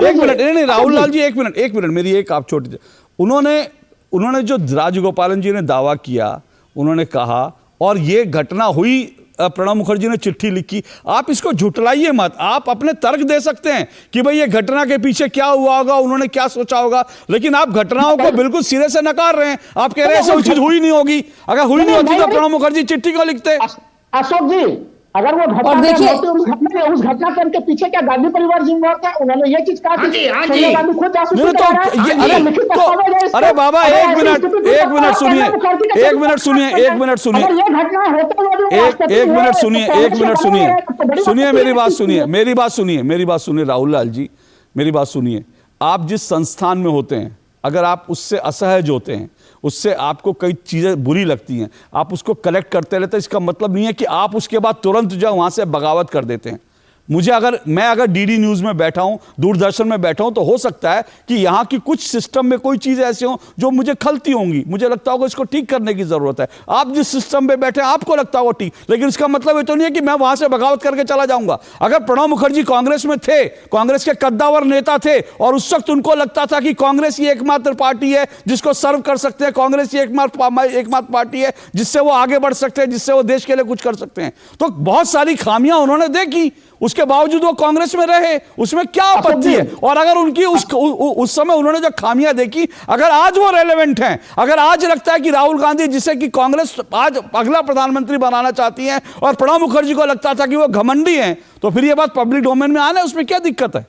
एक मिनट, नहीं राहुल लाल जी एक मिनट मेरी एक आप छोटी, उन्होंने जो राजगोपालन जी ने दावा किया, उन्होंने कहा और ये घटना हुई, प्रणब मुखर्जी ने चिट्ठी लिखी, आप इसको झुटलाइए मत। आप अपने तर्क दे सकते हैं कि भाई ये घटना के पीछे क्या हुआ होगा, उन्होंने क्या सोचा होगा, लेकिन आप घटनाओं को बिल्कुल सिरे से नकार रहे हैं। आप कह रहे हैं ऐसी चीज हुई नहीं होगी। अगर हुई नहीं होती तो प्रणब मुखर्जी चिट्ठी क्यों लिखते? अशोक जी, अगर वो घटना उस घटनाक्रम के पीछे क्या गांधी परिवार जिम्मेदार था? उन्होंने ये चीज कहा कि सोनिया गांधी खुद जासूसी कर रहा है। अरे बाबा एक मिनट सुनिए, एक मिनट सुनिए, ये घटना होता सुनिए मेरी बात सुनिए राहुल लाल जी, मेरी बात सुनिए। आप जिस संस्थान में होते हैं, अगर आप उससे असहज होते हैं, उससे आपको कई चीज़ें बुरी लगती हैं, आप उसको कलेक्ट करते रहते हैं, इसका मतलब नहीं है कि आप उसके बाद तुरंत जो वहाँ से बगावत कर देते हैं। मैं अगर डीडी न्यूज़ में बैठा हूं, दूरदर्शन में बैठा हूं, तो हो सकता है कि यहां की कुछ सिस्टम में कोई चीज़ ऐसी हो जो मुझे खलती होंगी, मुझे लगता होगा इसको ठीक करने की ज़रूरत है। आप जिस सिस्टम में बैठे हैं आपको लगता होगा ठीक, लेकिन इसका मतलब ये तो नहीं है कि मैं वहां से बगावत करके चला जाऊंगा। अगर प्रणब मुखर्जी कांग्रेस में थे, कांग्रेस के कद्दावर नेता थे, और उस वक्त उनको लगता था कि कांग्रेस ही एकमात्र पार्टी है जिसको सर्व कर सकते हैं, कांग्रेस ही एकमात्र पार्टी है जिससे वो आगे बढ़ सकते हैं, जिससे वो देश के लिए कुछ कर सकते हैं, तो बहुत सारी खामियां उन्होंने देखी, उसके बावजूद वो कांग्रेस में रहे, उसमें क्या आपत्ति है? और अगर उनकी उस समय उन्होंने जो खामियां देखी, अगर आज वो रेलेवेंट हैं, अगर आज लगता है कि राहुल गांधी, जिसे कि कांग्रेस आज अगला प्रधानमंत्री बनाना चाहती है, और प्रणब मुखर्जी को लगता था कि वो घमंडी हैं, तो फिर ये बात पब्लिक डोमेन में आना है, उसमें क्या दिक्कत है?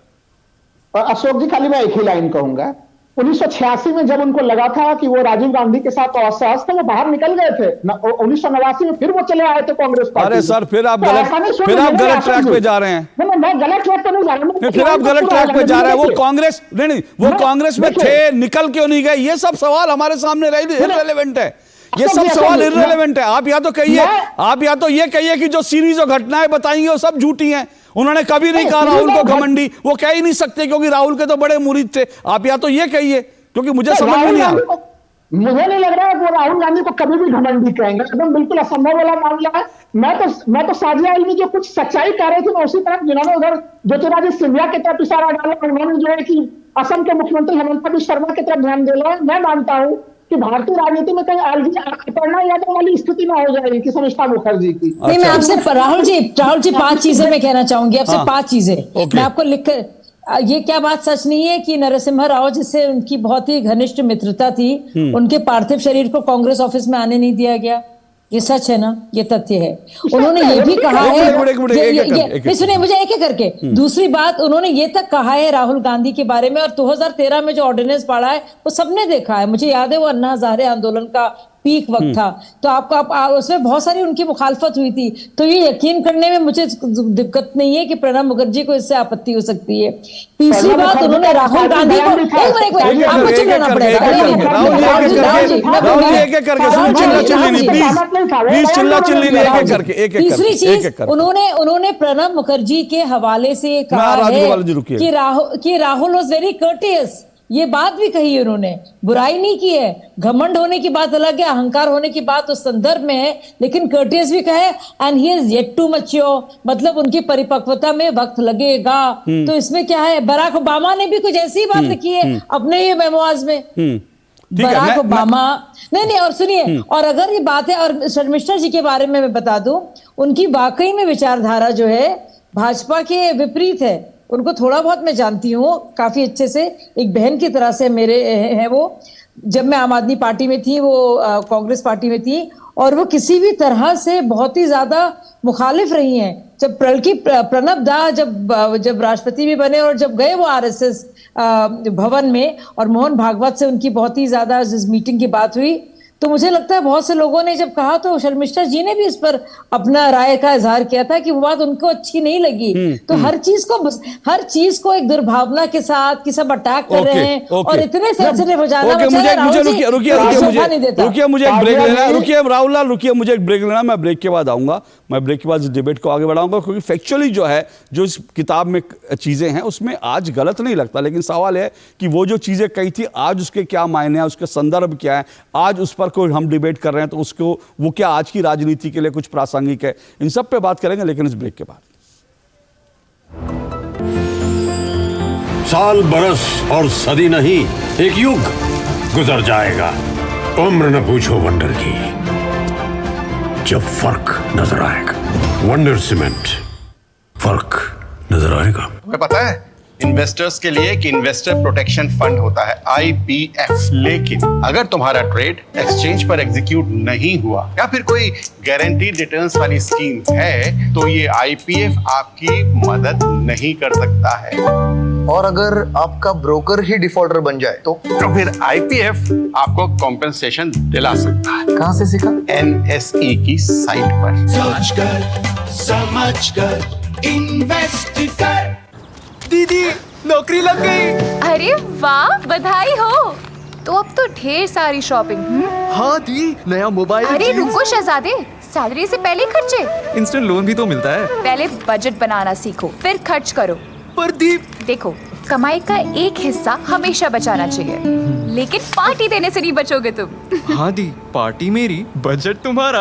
अशोक जी, खाली मैं एक ही लाइन कहूंगा। 1986 में जब उनको लगा था कि वो राजीव गांधी के साथ असहज थे, वो बाहर निकल गए थे। 1989 में फिर वो चले आए थे कांग्रेस पार्टी। अरे सर, फिर आप गलत ट्रैक पे जा रहे हैं। मैं गलत ट्रैक पे नहीं जा रहा हूं। फिर आप गलत ट्रैक पे जा रहे हैं। वो कांग्रेस वो कांग्रेस में थे, निकल क्यों नहीं गए? ये सब सवाल हमारे सामने इररिलेवेंट है। ये सब सवाल इररिलेवेंट है। आप या तो ये कहिए कि जो सीरीज और घटनाएं बताएंगे वो सब झूठी हैं। उन्होंने कभी नहीं कहा राहुल को घमंडी, वो कह ही नहीं सकते क्योंकि राहुल के तो बड़े मुरीद थे। आप या तो ये कहिए, क्योंकि मुझे समझ में नहीं आ रहा। मुझे नहीं लग रहा है वो राहुल गांधी को कभी भी घमंडी कहेंगे, एकदम बिल्कुल असंभव वाला मामला है। मैं तो साजिया इल्मी जो कुछ सच्चाई कह रहे थे, मैं उसी तरफ, जिन्होंने उधर ज्योतिरादित्य सिंधिया की तरफ इशारा डाला, उन्होंने जो है कि असम के मुख्यमंत्री हेमंत बिस्वा शर्मा की तरफ ध्यान दिया। मैं मानता हूं कि भारतीय राजनीति में कहीं अपर्णा यादव वाली स्थिति ना हो जाएगी कि समिष्ठा मुखर्जी की। नहीं, मैं आपसे राहुल जी 5 चीजें मैं कहना चाहूंगी आपसे। 5 चीजें मैं आपको लिखकर, ये क्या बात सच नहीं है कि नरसिम्हा राव जिससे उनकी बहुत ही घनिष्ठ मित्रता थी, उनके पार्थिव शरीर को कांग्रेस ऑफिस में आने नहीं दिया गया? ये सच है ना, ये तथ्य है। उन्होंने ये भी कहा है, सुनिए मुझे एक एक करके। दूसरी बात, उन्होंने ये तक कहा है राहुल गांधी के बारे में, और 2013 में जो ऑर्डिनेंस पढ़ा है वो सबने देखा है। मुझे याद है वो अन्ना हजारे आंदोलन का पीक वक्त था, तो आपको उसमें बहुत सारी उनकी मुखालफत हुई थी। तो ये यकीन करने में मुझे दिक्कत नहीं है कि प्रणब मुखर्जी को इससे आपत्ति हो सकती है। तीसरी बात, उन्होंने राहुल गांधी को, आपको चुप रहना पड़ेगा। तीसरी चीज, उन्होंने प्रणब मुखर्जी के हवाले से कहा है कि राहुल वॉज वेरी कर्टियस। ये बात भी कही उन्होंने, बुराई नहीं की है। घमंड होने की बात अलग है, अहंकार होने की बात उस संदर्भ में है, लेकिन कर्टियस भी कहे। And he is yet to mature, मतलब उनकी परिपक्वता में वक्त लगेगा। तो इसमें क्या है? बराक ओबामा ने भी कुछ ऐसी ही बात लिखी है अपने ये मेमोआज में। बराक ओबामा नहीं, और सुनिए, और अगर ये बात है, और शर्मिष्ठा जी के बारे में मैं बता दूं, उनकी वाकई में विचारधारा जो है भाजपा के विपरीत है। उनको थोड़ा बहुत मैं जानती हूँ काफी अच्छे से, एक बहन की तरह से मेरे हैं वो। जब मैं आम आदमी पार्टी में थी, वो कांग्रेस पार्टी में थी, और वो किसी भी तरह से बहुत ही ज्यादा मुखालिफ रही हैं। जब प्रणब दा जब राष्ट्रपति भी बने और जब गए वो आरएसएस भवन में, और मोहन भागवत से उनकी बहुत ही ज्यादा जिस मीटिंग की बात हुई, तो मुझे लगता है बहुत से लोगों ने जब कहा तो शर्मिष्ठा जी ने भी इस पर अपना राय का इजहार किया था कि वो बात उनको अच्छी नहीं लगी। तो हर चीज को एक दुर्भावना के साथ कि सब अटैक कर रहे हैं और इतने सेंसिटिव हो जाना। रुकिए राहुल लाल, रुकिए, मुझे एक ब्रेक लेना, मैं ब्रेक के बाद आऊंगा। मैं ब्रेक के बाद इस डिबेट को आगे बढ़ाऊंगा, क्योंकि फैक्चुअली जो है, जो इस किताब में चीजें हैं उसमें आज गलत नहीं लगता, लेकिन सवाल है कि वो जो चीजें कही थी आज उसके क्या मायने हैं, उसके संदर्भ क्या है, आज उस पर कोई हम डिबेट कर रहे हैं तो उसको वो क्या आज की राजनीति के लिए कुछ प्रासंगिक है, इन सब पे बात करेंगे, लेकिन इस ब्रेक के बाद। साल, बरस और सदी नहीं, एक युग गुजर जाएगा, उम्र न पूछो वंडर की, जब फर्क नजर आएगा। वंडर सीमेंट, फर्क नजर आएगा। तुम्हें पता है इन्वेस्टर्स के लिए कि इन्वेस्टर प्रोटेक्शन फंड होता है IPF, लेकिन अगर तुम्हारा ट्रेड एक्सचेंज पर एग्जीक्यूट नहीं हुआ या फिर कोई गारंटीड रिटर्न्स वाली स्कीम है तो ये IPF आपकी मदद नहीं कर सकता है। और अगर आपका ब्रोकर ही डिफॉल्टर बन जाए तो फिर IPF आपको कॉम्पेंसेशन दिला सकता है। कहां से सीखा? NSE की साइट पर। समझकर इन्वेस्ट कर। दीदी नौकरी लग गई। अरे वाह, बधाई हो। तो अब तो ढेर सारी शॉपिंग। हाँ दी, नया मोबाइल। अरे रुको शहजादे, सैलरी से पहले खर्चे। इंस्टेंट लोन भी तो मिलता है। पहले बजट बनाना सीखो, फिर खर्च करो। पर दी, देखो, कमाई का एक हिस्सा हमेशा बचाना चाहिए, लेकिन पार्टी देने से नहीं बचोगे तुम। हाँ दी, पार्टी मेरी, बजट तुम्हारा।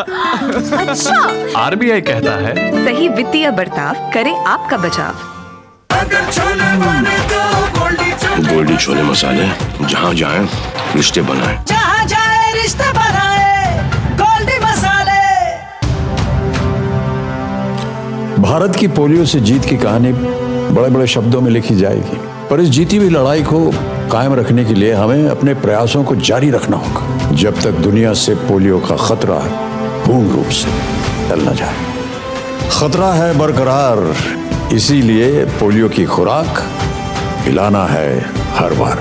अच्छा। RBI कहता है सही वित्तीय बर्ताव करे आपका बचाव। अगर छोले बने तो गोल्डी छोले मसाले, जहाँ जाए रिश्ते बनाए, जहाँ जाए रिश्ते बनाए, गोल्डी मसाले। भारत की पोलियो से जीत की कहानी बड़े बड़े शब्दों में लिखी जाएगी, पर इस जीती हुई लड़ाई को कायम रखने के लिए हमें अपने प्रयासों को जारी रखना होगा, जब तक दुनिया से पोलियो का खतरा पूर्ण रूप से टल न जाए। खतरा है बरकरार, इसीलिए पोलियो की खुराक पिलाना है हर बार।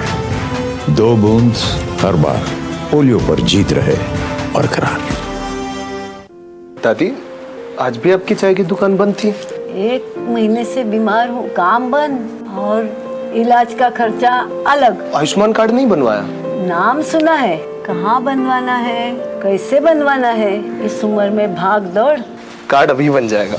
2 बूंद हर बार, पोलियो पर जीत रहे बरकरार। दादी, आज भी आपकी चाय की दुकान बंद थी? 1 महीने से बीमार हूँ, काम बंद और इलाज का खर्चा अलग। आयुष्मान कार्ड नहीं बनवाया? नाम सुना है, कहाँ बनवाना है, कैसे बनवाना है, इस उम्र में भाग दौड़। कार्ड अभी बन जाएगा।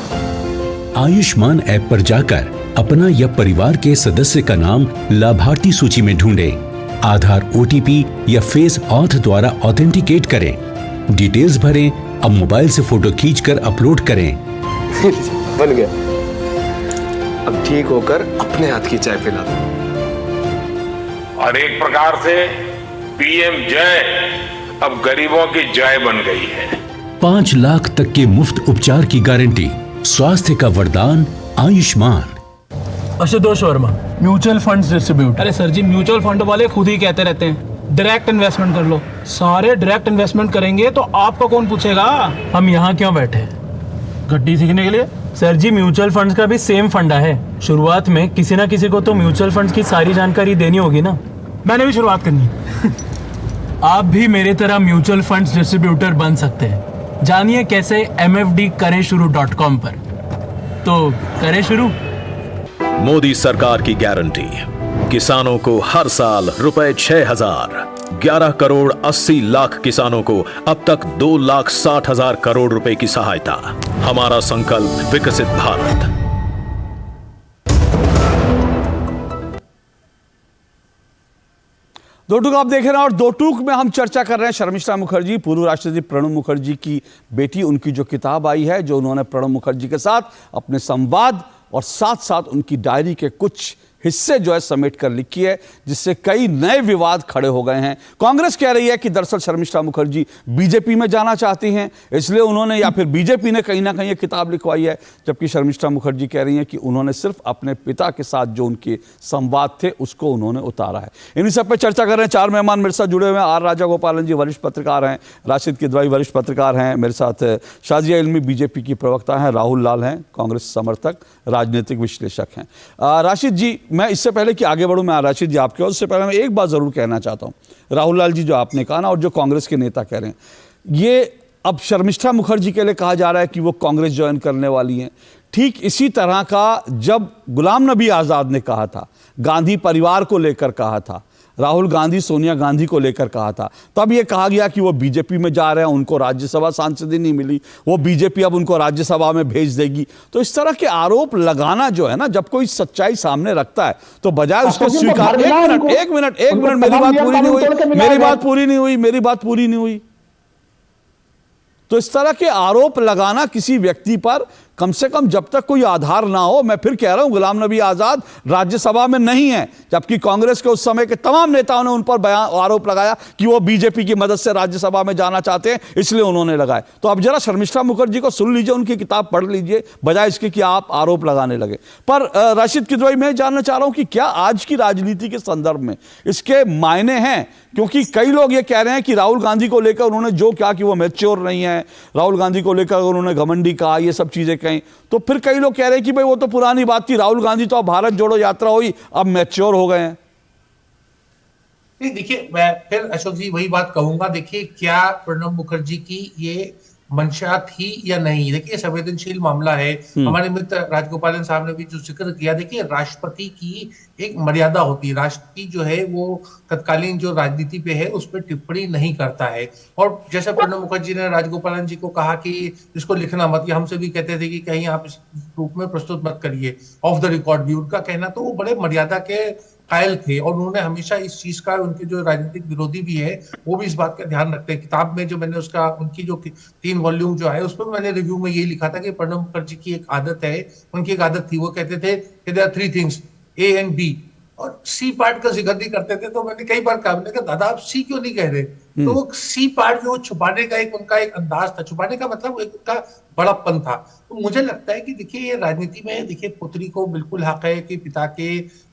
आयुष्मान ऐप पर जाकर अपना या परिवार के सदस्य का नाम लाभार्थी सूची में ढूंढें, आधार OTP या फेस ऑथ द्वारा ऑथेंटिकेट करें, डिटेल्स भरें, अब मोबाइल से फोटो खींचकर अपलोड करें। बन गया। अब ठीक होकर अपने हाथ की चाय पिला दो। और एक प्रकार से PM जय अब गरीबों की जय बन गई है। 5 लाख तक के मुफ्त उपचार की गारंटी, स्वास्थ्य का वरदान Ayushman. Ashutosh Verma, mutual funds distribute. अरे सर जी, म्यूचुअल फंड वाले खुद ही कहते रहते हैं डायरेक्ट इन्वेस्टमेंट कर लो। सारे डायरेक्ट इन्वेस्टमेंट करेंगे तो आपका कौन पूछेगा? हम यहाँ क्यों बैठे, गड्डी सीखने के लिए? सर जी, म्यूचुअल फंड्स का भी सेम फंडा है। शुरुआत में किसी ना किसी को तो म्यूचुअल फंड्स की सारी जानकारी देनी होगी ना। मैंने भी शुरुआत करनी। आप भी मेरे तरह म्यूचुअल फंड्स डिस्ट्रीब्यूटर बन सकते हैं। जानिए कैसे mfdkareshuru.com पर। तो करें शुरू। मोदी सरकार की गारंटी, किसानों को हर साल ₹6,000, 11 करोड़ 80 लाख किसानों को अब तक 2,60,000 करोड़ रुपए की सहायता। हमारा संकल्प विकसित भारत। दो टूक आप देख रहे हैं और दो टूक में हम चर्चा कर रहे हैं शर्मिष्ठा मुखर्जी, पूर्व राष्ट्रपति प्रणब मुखर्जी की बेटी। उनकी जो किताब आई है, जो उन्होंने प्रणब मुखर्जी के साथ अपने संवाद और साथ साथ उनकी डायरी के कुछ हिस्से जो है समेट कर लिखी है, जिससे कई नए विवाद खड़े हो गए हैं। कांग्रेस कह रही है कि दरअसल शर्मिष्ठा मुखर्जी बीजेपी में जाना चाहती हैं, इसलिए उन्होंने, या फिर बीजेपी ने कहीं ना कहीं ये किताब लिखवाई है, जबकि शर्मिष्ठा मुखर्जी कह रही हैं कि उन्होंने सिर्फ अपने पिता के साथ जो उनके संवाद थे उसको उन्होंने उतारा है। इन्हीं सब पर चर्चा कर रहे हैं। 4 मेहमान मेरे साथ जुड़े हुए हैं। आर राजा गोपालन जी वरिष्ठ पत्रकार हैं, राशिद किदवाई वरिष्ठ पत्रकार हैं, मेरे साथ शाजिया इल्मी बीजेपी की प्रवक्ता हैं, राहुल लाल हैं कांग्रेस समर्थक राजनीतिक विश्लेषक हैं। राशिद जी, मैं इससे पहले कि आगे बढ़ूं मैं राशिद जी आपके, उससे पहले मैं एक बात ज़रूर कहना चाहता हूं। राहुल लाल जी जो आपने कहा ना, और जो कांग्रेस के नेता कह रहे हैं, ये अब शर्मिष्ठा मुखर्जी के लिए कहा जा रहा है कि वो कांग्रेस ज्वाइन करने वाली हैं। ठीक इसी तरह का जब गुलाम नबी आज़ाद ने कहा था, गांधी परिवार को लेकर कहा था, राहुल गांधी सोनिया गांधी को लेकर कहा था, तब ये कहा गया कि वो बीजेपी में जा रहे हैं, उनको राज्यसभा सांसदी नहीं मिली, वो बीजेपी अब उनको राज्यसभा में भेज देगी। तो इस तरह के आरोप लगाना जो है ना, जब कोई सच्चाई सामने रखता है तो बजाय उसके स्वीकार, एक मिनट मेरी बात पूरी नहीं हुई। तो इस तरह के आरोप लगाना किसी व्यक्ति पर, कम से कम जब तक कोई आधार ना हो, मैं फिर कह रहा हूं गुलाम नबी आजाद राज्यसभा में नहीं है, जबकि कांग्रेस के उस समय के तमाम नेताओं ने उन पर आरोप लगाया कि वो बीजेपी की मदद से राज्यसभा में जाना चाहते हैं, इसलिए उन्होंने लगाए। तो अब जरा शर्मिष्ठा मुखर्जी को सुन लीजिए, उनकी किताब पढ़ लीजिए, बजाय इसके कि आप आरोप लगाने लगे। पर राशिद किदवई, मैं जानना चाह रहा हूं कि क्या आज की राजनीति के संदर्भ में इसके मायने हैं? क्योंकि कई लोग ये कह रहे हैं कि राहुल गांधी को लेकर उन्होंने जो कहा कि वो मैच्योर नहीं है, राहुल गांधी को लेकर उन्होंने घमंडी कहा, ये सब चीजें कहीं। तो फिर कई लोग कह रहे हैं कि भाई वो तो पुरानी बात थी, राहुल गांधी तो अब भारत जोड़ो यात्रा हुई, अब मैच्योर हो गए हैं। देखिए, मैं फिर अशोक जी वही बात कहूंगा, देखिए क्या प्रणब मुखर्जी की ये मंशा थी या नहीं। देखिए संवेदनशील मामला है। हमारे मित्र राजगोपालन साहब ने भी जो जिक्र किया, देखिए राष्ट्रपति की एक मर्यादा होती है। राष्ट्रपति जो है वो तत्कालीन जो राजनीति पे है उस पर टिप्पणी नहीं करता है। और जैसे प्रणब मुखर्जी ने राजगोपालन जी को कहा कि इसको लिखना मत, या हमसे भी कहते थे कि कहीं आप इस रूप में प्रस्तुत मत करिए, ऑफ द रिकॉर्ड भी उनका कहना, तो वो बड़े मर्यादा के कायल थे और उन्होंने हमेशा इस चीज का, उनके जो राजनीतिक विरोधी भी है वो भी इस बात का ध्यान रखते हैं। किताब में जो मैंने उसका, उनकी जो 3 वॉल्यूम जो है उस पर मैंने रिव्यू में यही लिखा था कि प्रणब मुखर्जी की एक आदत है, उनकी एक आदत थी, वो कहते थे कि there are 3 things, A and B, और सी पार्ट का जिक्र नहीं करते थे। तो मैंने कई बार कहा, मैंने कहा दादा आप सी क्यों नहीं कह रहे? तो वो सी पार्ट जो छुपाने का एक उनका एक अंदाज था, छुपाने का मतलब एक उनका बड़प्पन था। तो मुझे लगता है कि देखिए ये राजनीति में, देखिए पुत्री को बिल्कुल हक है कि पिता के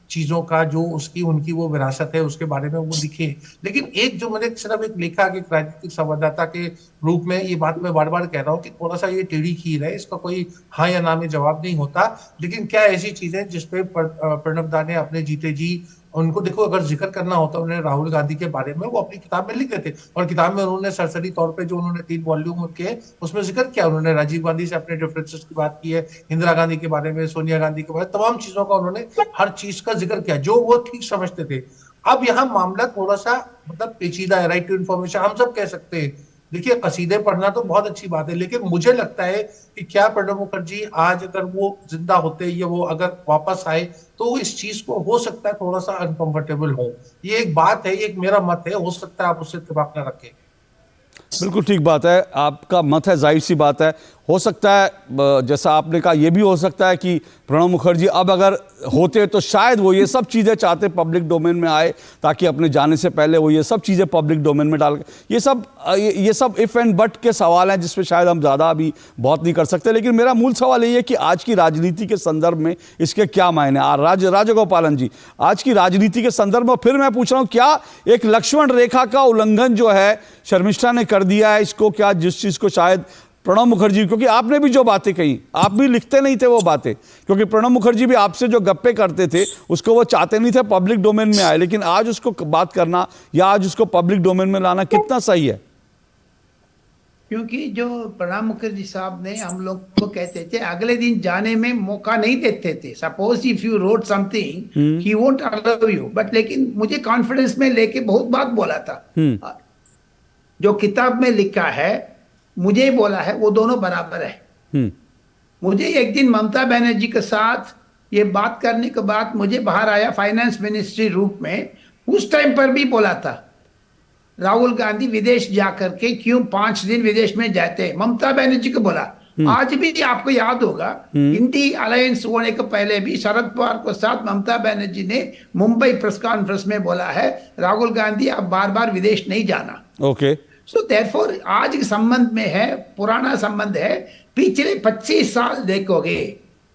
चीजों का जो उसकी उनकी वो विरासत है उसके बारे में वो लिखे। लेकिन एक जो मैंने सिर्फ एक लेखक, एक राजनीतिक संवाददाता के रूप में ये बात मैं बार बार कह रहा हूँ कि थोड़ा सा ये टेढ़ी खीर है, इसका कोई हाँ या ना में जवाब नहीं होता। लेकिन क्या ऐसी चीजें जिसपे प्रणब दा ने अपने जीते जी उनको, देखो अगर जिक्र करना होता उन्होंने राहुल गांधी के बारे में, वो अपनी किताब में लिख रहे थे। और किताब में उन्होंने सरसरी तौर पे जो उन्होंने 3 वॉल्यूम के उसमें जिक्र किया, उन्होंने राजीव गांधी से अपने डिफरेंसेस की बात की है, इंदिरा गांधी के बारे में, सोनिया गांधी के बारे में, तमाम चीजों का उन्होंने हर चीज का जिक्र किया जो वो ठीक समझते थे। अब यहाँ मामला थोड़ा सा मतलब पेचीदा है, राइट टू इन्फॉर्मेशन हम सब कह सकते हैं। देखिए कसीदे पढ़ना तो बहुत अच्छी बात है, लेकिन मुझे लगता है कि क्या प्रणब मुखर्जी आज अगर वो जिंदा होते या वो अगर वापस आए तो इस चीज को हो सकता है थोड़ा सा अनकंफर्टेबल हो। ये एक बात है, एक मेरा मत है, हो सकता है आप उससे इत्तेफाक न रखें। बिल्कुल ठीक बात है, आपका मत है, जाहिर सी बात है। हो सकता है जैसा आपने कहा, यह भी हो सकता है कि प्रणब मुखर्जी अब अगर होते तो शायद वो ये सब चीज़ें चाहते पब्लिक डोमेन में आए, ताकि अपने जाने से पहले वो ये सब चीज़ें पब्लिक डोमेन में डाल के, ये सब इफ़ एंड बट के सवाल हैं जिसमें शायद हम ज़्यादा अभी बहुत नहीं कर सकते। लेकिन मेरा मूल सवाल ये है कि आज की राजनीति के संदर्भ में इसके क्या मायने। राजगोपालन जी, आज की राजनीति के संदर्भ में फिर मैं पूछ रहा हूँ, क्या एक लक्ष्मण रेखा का उल्लंघन जो है शर्मिष्ठा ने कर दिया है इसको, क्या जिस चीज़ को शायद प्रणब मुखर्जी, क्योंकि आपने भी जो बातें कही, आप भी लिखते नहीं थे वो बातें, क्योंकि प्रणब मुखर्जी भी आपसे जो गप्पे करते थे उसको वो चाहते नहीं थे पब्लिक डोमेन में आए, लेकिन आज उसको बात करना या आज उसको पब्लिक डोमेन में लाना कितना सही है? क्योंकि जो प्रणब मुखर्जी साहब ने हम लोग को कहते थे अगले दिन जाने में मौका नहीं देते थे। Suppose if you wrote something he won't allow you, but लेकिन मुझे कॉन्फिडेंस में लेके बहुत बात बोला था। जो किताब में लिखा है, मुझे बोला है, वो दोनों बराबर है। मुझे एक दिन ममता बनर्जी के साथ ये बात करने के बाद मुझे बाहर आया फाइनेंस मिनिस्ट्री रूप में, उस टाइम पर भी बोला था राहुल गांधी विदेश जाकर के क्यों 5 दिन विदेश में जाते हैं, ममता बनर्जी को बोला। आज भी आपको याद होगा इंडी अलायंस होने के पहले भी शरद पवार के साथ ममता बनर्जी ने मुंबई प्रेस कॉन्फ्रेंस में बोला है राहुल गांधी आप बार बार विदेश नहीं जाना। ओके, सो देयरफॉर आज के संबंध में है, पुराना संबंध है। पिछले 25 साल देखोगे,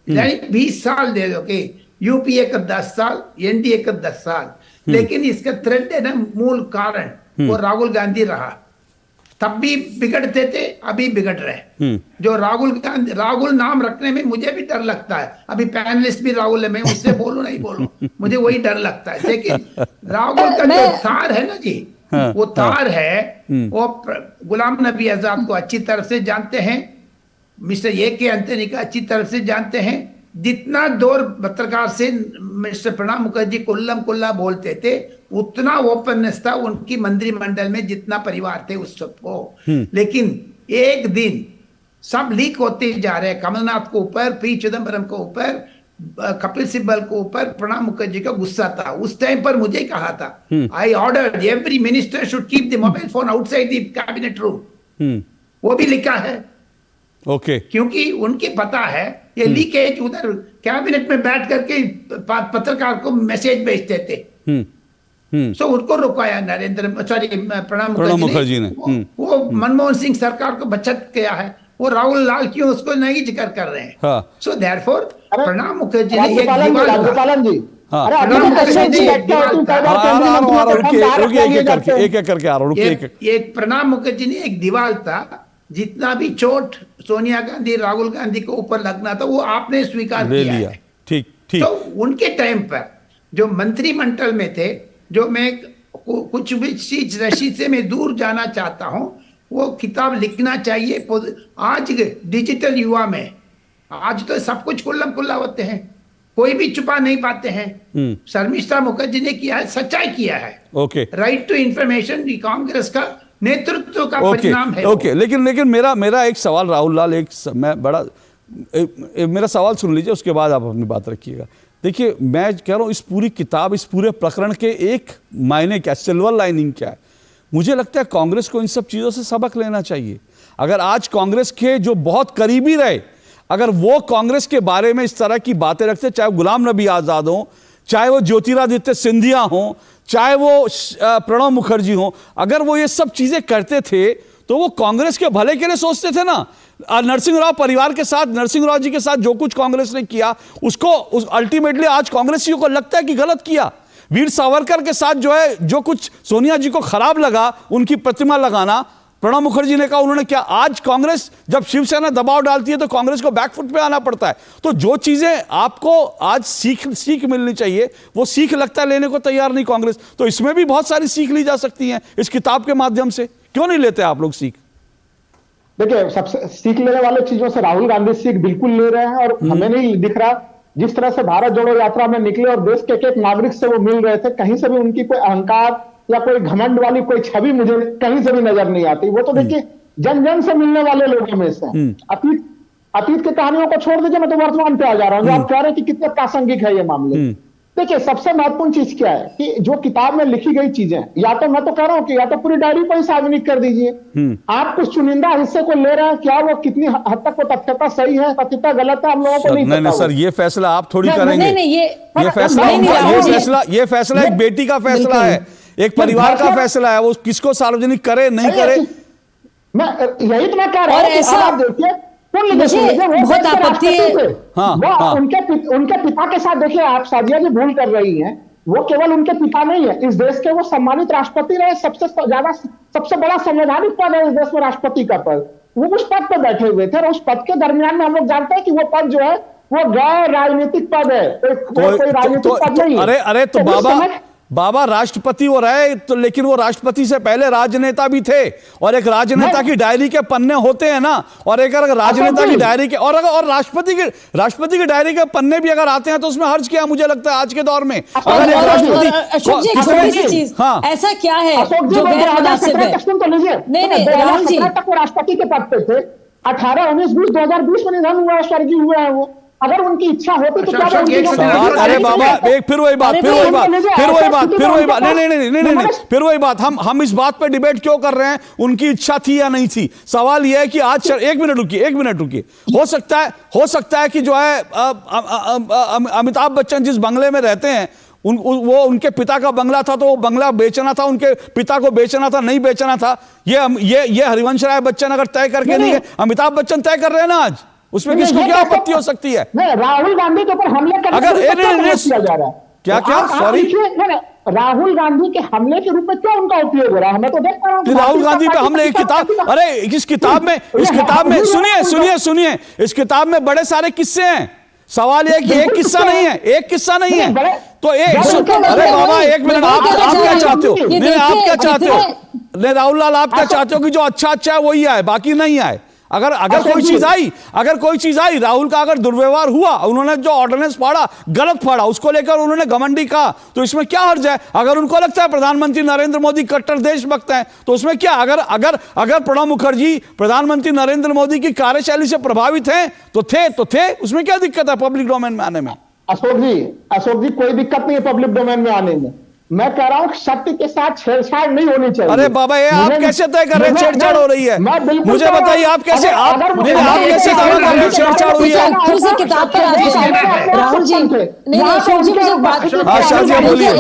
20 साल देखोगे, यूपीए का 10 साल, एनडीए का 10 साल, लेकिन इसका थ्रेड है ना, मूल कारण वो राहुल गांधी रहा। तब भी बिगड़ते थे, अभी बिगड़ रहे। जो राहुल नाम रखने में मुझे भी डर लगता है। अभी पैनलिस्ट भी राहुल है, मैं उससे बोलूं नहीं बोलूं, मुझे वही डर लगता है। लेकिन राहुल का जो तार है ना जी, वो तार है, वो गुलाम नबी आजाद को अच्छी तरह से जानते हैं, मिस्टर ए.के. एंथनी का अच्छी तरह से जानते हैं। जितना दौर पत्रकार से मिस्टर प्रणब मुखर्जी कुल्लम कुल्ला बोलते थे, उतना ओपननेस था उनकी मंत्रिमंडल में, जितना परिवार थे उस सबको। लेकिन एक दिन सब लीक होते जा रहे हैं, कमलनाथ को ऊपर, पी चिदम्बरम को ऊपर, कपिल सिब्बल को ऊपर, प्रणब मुखर्जी का गुस्सा था। उस टाइम पर मुझे कहा था, I order every minister should keep the mobile phone outside the cabinet room. वो भी लिखा है। ओके। क्योंकि उनकी पता है ये लीकेज उधर कैबिनेट में बैठ करके पत्रकार को मैसेज भेजते थे। सो उनको रुकाया प्रणब मुखर्जी ने। वो मनमोहन सिंह सरकार को बचत किया है, वो राहुल लाल क्यों उसको नहीं जिक्र कर रहे हैं। सो देयरफॉर प्रणब मुखर्जी ने एक प्रणब मुखर्जी ने एक दीवार था, जितना भी चोट सोनिया गांधी राहुल गांधी को ऊपर लगना था वो आपने स्वीकार किया है। ठीक ठीक। तो उनके टाइम पर जो मंत्रिमंडल में थे, जो मैं कुछ भी चीज रशीद से मैं दूर जाना चाहता हूं, वो किताब लिखना चाहिए। आज डिजिटल युवा में आज तो सब कुछ कुल्लम कुल्ला होते हैं, कोई भी छुपा नहीं पाते हैं। शर्मिष्ठा मुखर्जी ने किया है, सच्चाई किया है। Okay. Right to information Congress का नेतृत्व का परिणाम है। ओके। लेकिन मेरा एक सवाल राहुल लाल, मेरा सवाल सुन लीजिए, उसके बाद आप अपनी बात रखिएगा। देखिए, मैं कह रहा हूँ इस पूरी किताब, इस पूरे प्रकरण के एक मायने क्या, सिल्वर लाइनिंग क्या है। मुझे लगता है कांग्रेस को इन सब चीज़ों से सबक लेना चाहिए। अगर आज कांग्रेस के जो बहुत करीबी रहे, अगर वो कांग्रेस के बारे में इस तरह की बातें रखते, चाहे गुलाम नबी आज़ाद हो, चाहे वो ज्योतिरादित्य सिंधिया हो, चाहे वो प्रणब मुखर्जी हो, अगर वो ये सब चीजें करते थे तो वो कांग्रेस के भले के लिए सोचते थे ना। नरसिंह राव परिवार के साथ, नरसिंह राव जी के साथ जो कुछ कांग्रेस ने किया, उसको अल्टीमेटली आज कांग्रेसियों को लगता है कि गलत किया। वीर सावरकर के साथ जो कुछ सोनिया जी को खराब लगा, उनकी प्रतिमा लगाना, प्रणब मुखर्जी ने कहा, उन्होंने क्या। आज कांग्रेस जब शिवसेना दबाव डालती है तो कांग्रेस को बैकफुट पे आना पड़ता है। तो जो चीजें आपको आज सीख मिलनी चाहिए, वो सीख लगता है लेने को तैयार नहीं कांग्रेस। तो इसमें भी बहुत सारी सीख ली जा सकती है इस किताब के माध्यम से। क्यों नहीं लेते आप लोग सीख? देखिए, सबसे सीख लेने वाले चीजों से राहुल गांधी सीख बिल्कुल ले रहे हैं, और हमें नहीं दिख रहा जिस तरह से भारत जोड़ो यात्रा में निकले और देश के एक नागरिक से वो मिल रहे थे, कहीं से भी उनकी कोई अहंकार या कोई घमंड वाली कोई छवि मुझे कहीं से भी नजर नहीं आती। वो तो देखिए जन जन से मिलने वाले लोगों में से। अतीत की कहानियों को छोड़ दीजिए, मैं तो वर्तमान पे आ जा रहा हूँ। आप कह रहे हैं कि कितने प्रासंगिक है ये मामले। देखिए, सबसे महत्वपूर्ण चीज क्या है कि जो किताब में लिखी गई चीजें, या तो मैं तो कह रहा हूं कि या तो पूरी डायरी को ही सार्वजनिक कर दीजिए। आप कुछ चुनिंदा हिस्से को ले रहे हैं, क्या वो कितनी हद तक वो तथ्यता सही है, तथ्यता गलत है, हम लोगों को नहीं पता। नहीं सर, ये फैसला आप थोड़ी करेंगे। ये फैसला एक बेटी का फैसला है, एक परिवार का फैसला है। वो किसको सार्वजनिक करे नहीं करे, मैं यही तो मैं कह रहा हूं। देखिए, बहुत आपत्ति है। उनके पिता के साथ देखिए, आप साजिया जी भूल कर रही हैं, वो केवल उनके पिता नहीं है, इस देश के वो सम्मानित राष्ट्रपति रहे, सबसे बड़ा संवैधानिक पद है इस देश में, राष्ट्रपति का पद। वो उस पद पर बैठे हुए थे, और उस पद के दरमियान में हम लोग जानते हैं कि वो पद जो है वो गैर राजनीतिक पद है, कोई राजनीतिक पद नहीं है। अरे तो बाबा राष्ट्रपति वो रहे तो, लेकिन वो राष्ट्रपति से पहले राजनेता भी थे। और एक राजनेता की डायरी के पन्ने होते हैं ना, और एक अगर राजनेता की डायरी के और राष्ट्रपति की डायरी के पन्ने भी अगर आते हैं तो उसमें हर्ज क्या है, मुझे लगता है आज के दौर में। अगर एक राष्ट्रपति ऐसा क्या है जो गैर मुनासिब है? नहीं, राहुल जी तक वो राष्ट्रपति के पद पे थे। 18, 19, 20, 2020 में निधन हुआ, स्वर्गीय हुए हैं वो। अगर उनकी इच्छा होती तो क्या? अरे बाबा, एक फिर वही बात नहीं, फिर वही बात। हम इस बात पे डिबेट क्यों कर रहे हैं, उनकी इच्छा थी या नहीं थी? सवाल यह है कि आज एक मिनट रुकिए। हो सकता है कि जो है अमिताभ बच्चन जिस बंगले में रहते हैं, वो उनके पिता का बंगला था, तो वो बंगला बेचना था, उनके पिता को बेचना था, नहीं बेचना था, ये हरिवंश राय बच्चन अगर तय करके नहीं है, अमिताभ बच्चन तय कर रहे हैं ना आज, उसमें किसको क्या आपत्ति हो सकती है? राहुल गांधी के ऊपर हमले करने अगर किया जा रहा है क्या? सॉरी, राहुल गांधी के हमले के रूप में क्यों उनका उपयोग हो रहा है? मैं तो देख पा रहा हूं राहुल गांधी पे हमले एक किताब, अरे इस किताब में सुनिए इस किताब में बड़े सारे किस्से हैं। सवाल यह कि एक किस्सा नहीं है, एक किस्सा नहीं है तो अरे बाबा एक मिनट, आप क्या चाहते हो? नहीं, आप क्या चाहते हो? नहीं राहुल लाल, आप क्या चाहते हो कि जो अच्छा है वही आए, बाकी नहीं आए? अगर कोई चीज आई राहुल का अगर दुर्व्यवहार हुआ, उन्होंने जो ऑर्डिनेंस फाड़ा गलत फाड़ा, उसको लेकर उन्होंने घमंडी कहा, तो इसमें क्या हर्ज है? अगर उनको लगता है प्रधानमंत्री नरेंद्र मोदी कट्टर देशभक्त हैं तो उसमें क्या? अगर प्रणब मुखर्जी प्रधानमंत्री नरेंद्र मोदी की कार्यशैली से प्रभावित हैं तो थे, उसमें क्या दिक्कत है पब्लिक डोमेन में आने में? अशोक जी कोई दिक्कत नहीं है पब्लिक डोमेन में आने में। मैं कह रहा हूं सत्य के साथ छेड़छाड़ नहीं होनी चाहिए। अरे बाबा ये आप कैसे तय कर रहे हैं छेड़छाड़ हो रही है? मुझे बताइए आप कैसे दावा कर रहे हैं छेड़छाड़ हुई है? किताब पर राहुल जी शाजिया बोलिए।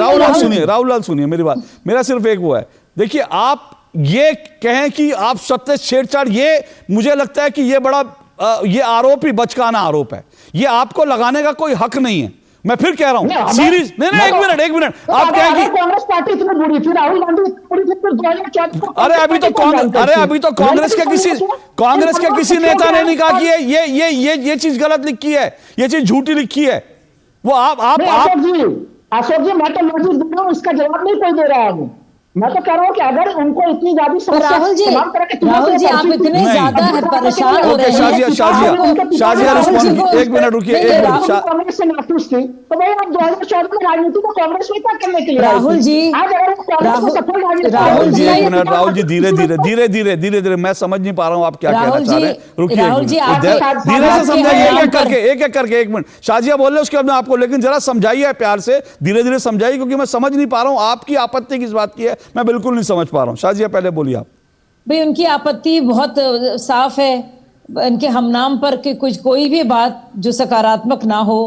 नहीं राहुल लाल सुनिए मेरी बात। मेरा सिर्फ एक वो है, देखिए आप ये कहें कि आप सत्य छेड़छाड़, ये मुझे लगता है कि ये बड़ा ये आरोप ही बचकाना आरोप है, ये आपको लगाने का कोई हक नहीं है। मैं फिर कह रहा हूं सीरीज एक मिनट आप कहें कि कांग्रेस पार्टी इतनी बुरी थी, राहुल गांधी इतनी बुरी थी, फिर 2014 को अभी तो कांग्रेस के किसी नेता ने नहीं कहा कि ये चीज गलत लिखी है, ये चीज झूठी लिखी है। वो आप अशोक जी मैं तो नोटिस दे रहा हूं, इसका जवाब नहीं कोई दे रहा हूं। मैं तो कह रहा हूं कि अगर उनको इतनी ज्यादा समस्या राहुल जी आप इतने ज्यादा परेशान हो रहे हैं। शाजिया एक मिनट रुकिए, कांग्रेस से नाखुश थी तो भाई आप 2014 में राजनीति को कांग्रेस में क्या करने के लिए? राहुल जी आज अगर कांग्रेस को सफल राहुल जी एक मिनट, राहुल जी धीरे मैं समझ नहीं पा रहा हूं आप क्या कहना चाह रहे हैं। रुकिए धीरे से समझाइए, एक एक करके एक मिनट। शाजिया बोल रहे उसके बाद आपको, लेकिन जरा समझाइए प्यार से, धीरे समझाइए, क्योंकि मैं समझ नहीं पा रहा हूं आपकी आपत्ति किस बात की है, मैं बिल्कुल नहीं समझ पा रहा हूं। शाजिया पहले बोलिए आप। भाई उनकी आपत्ति बहुत साफ है, इनके हमनाम पर कि कुछ कोई भी बात जो सकारात्मक ना हो,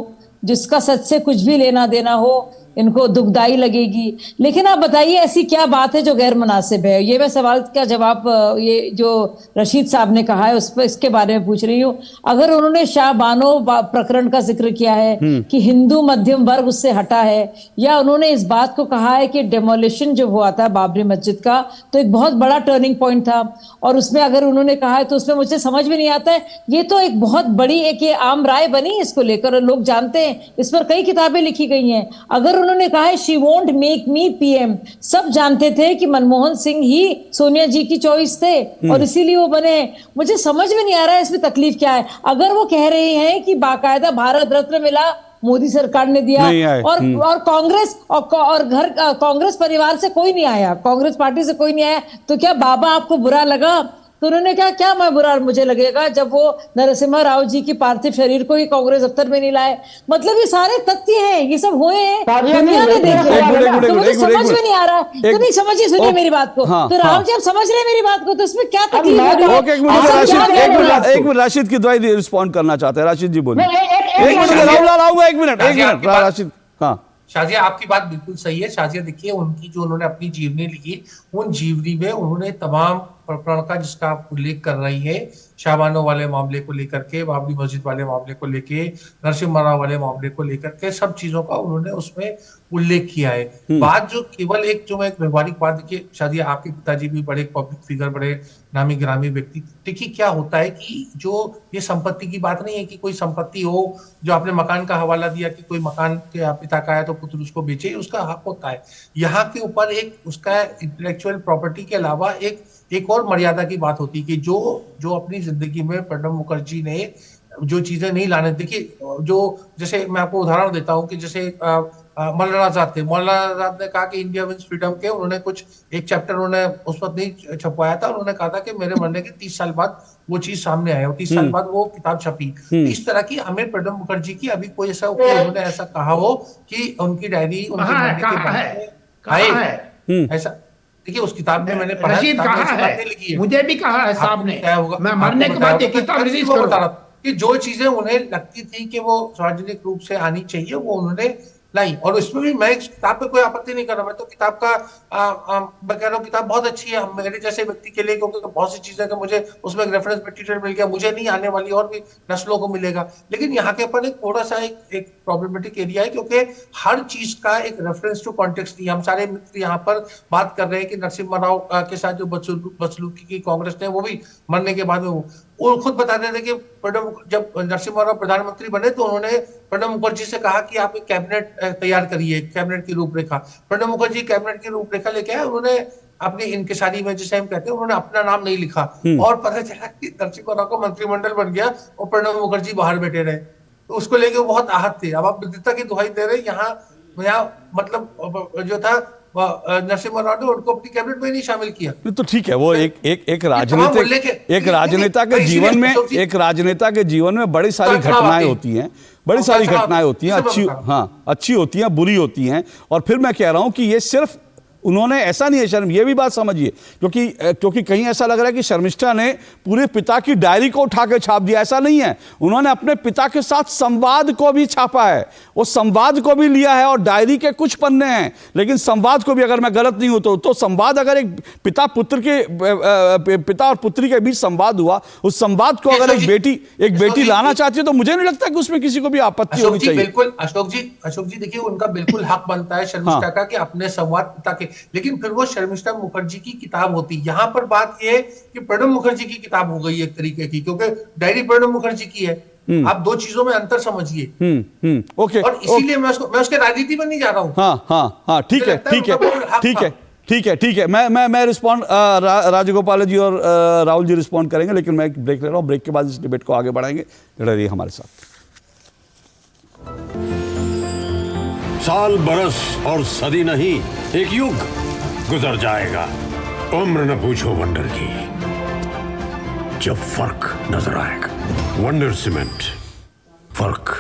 जिसका सच से कुछ भी लेना देना हो, इनको दुखदाई लगेगी। लेकिन आप बताइए ऐसी क्या बात है जो गैर मुनासिब है? ये मैं सवाल का जवाब ये जो रशीद साहब ने कहा है उस पर, इसके बारे में पूछ रही हूँ। अगर उन्होंने शाह बानो प्रकरण का जिक्र किया है कि हिंदू मध्यम वर्ग उससे हटा है, या उन्होंने इस बात को कहा है कि डेमोलिशन जो हुआ था बाबरी मस्जिद का तो एक बहुत बड़ा टर्निंग पॉइंट था, और उसमें अगर उन्होंने कहा है तो उसमें मुझे समझ में नहीं आता है। ये तो एक बहुत बड़ी एक ये आम राय बनी इसको लेकर, लोग जानते हैं, इस पर कई किताबें लिखी गई हैं। अगर उन्होंने कहा है she won't make me PM, सब जानते थे कि मनमोहन सिंह ही सोनिया जी की चॉइस थे और इसीलिए वो बने। मुझे समझ में नहीं आ रहा है इसमें तकलीफ क्या है। अगर वो कह रहे हैं कि बाकायदा भारत रत्न मिला, मोदी सरकार ने दिया, और कांग्रेस और घर कांग्रेस परिवार से कोई नहीं आया, कांग्रेस पार्टी से कोई नहीं आया, तो क्या बाबा आपको बुरा लगा? तो उन्होंने कहा क्या मैं बुरा मुझे लगेगा जब वो नरसिम्हा राव जी की पार्थिव शरीर को ही कांग्रेस दफ्तर में नहीं लाए। मतलब ये सारे तथ्य हैं, ये सब हुए हैं, दुनिया ने देखे। तो मुझे समझ में नहीं आ रहा, तो नहीं समझिए, सुनिए मेरी बात को। तो राहुल जी आप समझ रहे हैं मेरी बात को, तो इसमें क्या तकलीफ हो रही है? एक मिनट राशिद की दवाई रिस्पॉन्ड करना चाहते हैं। राशिद जी बोलिए। एक मिनट राशिद। हाँ शाजिया आपकी बात बिल्कुल सही है। शाजिया देखिए उनकी जो उन्होंने अपनी जीवनी लिखी, उन जीवनी में उन्होंने तमाम प्रकरण का जिसका आप उल्लेख कर रही है, शाहबानो वाले मामले को लेकर के, बाबरी मस्जिद वाले मामले को लेके, नरसिम्हा राव वाले मामले को लेकर के, सब चीजों का उन्होंने उसमें उल्लेख किया है। बात जो केवल एक जो मैं एक व्यवहारिक बात, देखिए शादिया आपके पिताजी भी बड़े पब्लिक फिगर, बड़े नामी ग्रामी व्यक्ति। देखिए क्या होता है कि जो ये संपत्ति की बात नहीं है कि कोई संपत्ति हो, जो आपने मकान का हवाला दिया कि कोई मकान के पिता का है तो पुत्र उसको बेचे, उसका हक होता है। यहाँ के ऊपर एक उसका इंटेलेक्चुअल प्रॉपर्टी के अलावा एक और मर्यादा की बात होती है कि जो अपनी जिंदगी में प्रणब मुखर्जी ने जो चीजें नहीं लाने, देखिए जो जैसे मैं आपको उदाहरण देता हूँ कि जैसे मौलाना आजाद थे, मौलाना आजाद ने कहा कि इंडिया विंस फ्रीडम के उन्होंने कुछ एक चैप्टर उन्होंने उस वक्त नहीं छपवाया था, उन्होंने कहा था कि मेरे मरने के 30 साल बाद वो चीज सामने आया और 30 साल बाद वो किताब छपी। इस तरह की हमें प्रणब मुखर्जी की अभी कोई ऐसा उन्होंने ऐसा कहा हो कि उनकी डायरी उनके मरने के बाद ऐसा, देखिए उस किताब में मैंने पढ़ा है, मुझे भी कहा है साहब ने, मैं मरने के बाद एक किताब रिलीज करूंगा कि जो चीजें उन्हें लगती थी कि वो सार्वजनिक रूप से आनी चाहिए वो उन्होंने लाई। और उसमें भी मैं इस किताब पे कोई आपत्ति नहीं कर रहा, मैं तो किताब का मैं कह रहा हूँ किताब बहुत अच्छी है मेरे जैसे व्यक्ति के लिए, क्योंकि बहुत सी चीजें कि मुझे उसमें एक रेफरेंस मटेरियल मिल गया, मुझे नहीं आने वाली और भी नस्लों को मिलेगा। लेकिन यहाँ के ऊपर एक थोड़ा सा एक प्रॉब्लमेटिक एरिया है, क्योंकि हर चीज का एक रेफरेंस टू कॉन्टेक्स्ट नहीं। हम सारे मित्र यहाँ पर बात कर रहे हैं कि नरसिम्हा राव के साथ जो बदसलूकी की कांग्रेस ने, वो भी मरने के बाद में वो खुद बताते थे कि जब नरसिम्हा राव प्रधानमंत्री बने तो उन्होंने प्रणब मुखर्जी से कहा कि आप एक कैबिनेट तैयार करिए, कैबिनेट की रूपरेखा। प्रणब मुखर्जी कैबिनेट की रूपरेखा लेके आए, उन्होंने अपनी इंकिसारी में जिसे हम कहते हैं उन्होंने अपना नाम नहीं लिखा और पता चला कि नरसिम्हा राव का मंत्रिमंडल बन गया और प्रणब मुखर्जी बाहर बैठे रहे। तो उसको लेके वो बहुत आहत थे। अब आप विद्वता की दुहाई दे रहे, यहाँ मतलब जो था नरसिम्हा राव ने उनको अपनी कैबिनेट में नहीं शामिल किया। तो ठीक है, वो एक राजनेता के जीवन में, एक राजनेता के जीवन में बड़ी सारी घटनाएं होती हैं, बड़ी सारी घटनाएं होती हैं, अच्छी होती हैं, बुरी होती हैं। और फिर मैं कह रहा हूं कि ये सिर्फ उन्होंने ऐसा नहीं है शर्म, ये भी बात समझिए, क्योंकि कहीं ऐसा लग रहा है कि शर्मिष्ठा ने पूरे पिता की डायरी को उठा के छाप दिया। ऐसा नहीं है, उन्होंने अपने पिता के साथ संवाद को भी छापा है, वो संवाद को भी लिया है और डायरी के कुछ पन्ने हैं, लेकिन संवाद को भी, अगर मैं गलत नहीं हूं तो संवाद, अगर एक पिता और पुत्री के बीच संवाद हुआ, उस संवाद को अगर एक बेटी लाना चाहती है तो मुझे नहीं लगता कि उसमें किसी को भी आपत्ति होनी चाहिए। बिल्कुल अशोक जी देखिए, उनका बिल्कुल हक बनता है शर्मिष्ठा का कि अपने संवाद पिता के, लेकिन फिर वो शर्मिष्ठा मुखर्जी की किताब होती। यहाँ पर बात यह है कि प्रणब मुखर्जी की किताब हो गई एक तरीके की, क्योंकि डायरी प्रणब मुखर्जी की है। आप दो चीजों में अंतर समझिए। ओके, और इसीलिए मैं उसके राजनीति में नहीं जा रहा हूँ। हाँ, ठीक है। मैं रिस्पॉन्ड, राजगोपाल जी और राहुल जी रिस्पॉन्ड करेंगे, लेकिन मैं एक ब्रेक ले रहा हूँ। ब्रेक के बाद इस डिबेट को आगे बढ़ाएंगे। जुड़े रहिए हमारे साथ। साल, बरस और सदी नहीं, एक युग गुजर जाएगा। उम्र न पूछो वंडर की, जब फर्क नजर आएगा। वंडर सीमेंट, फर्क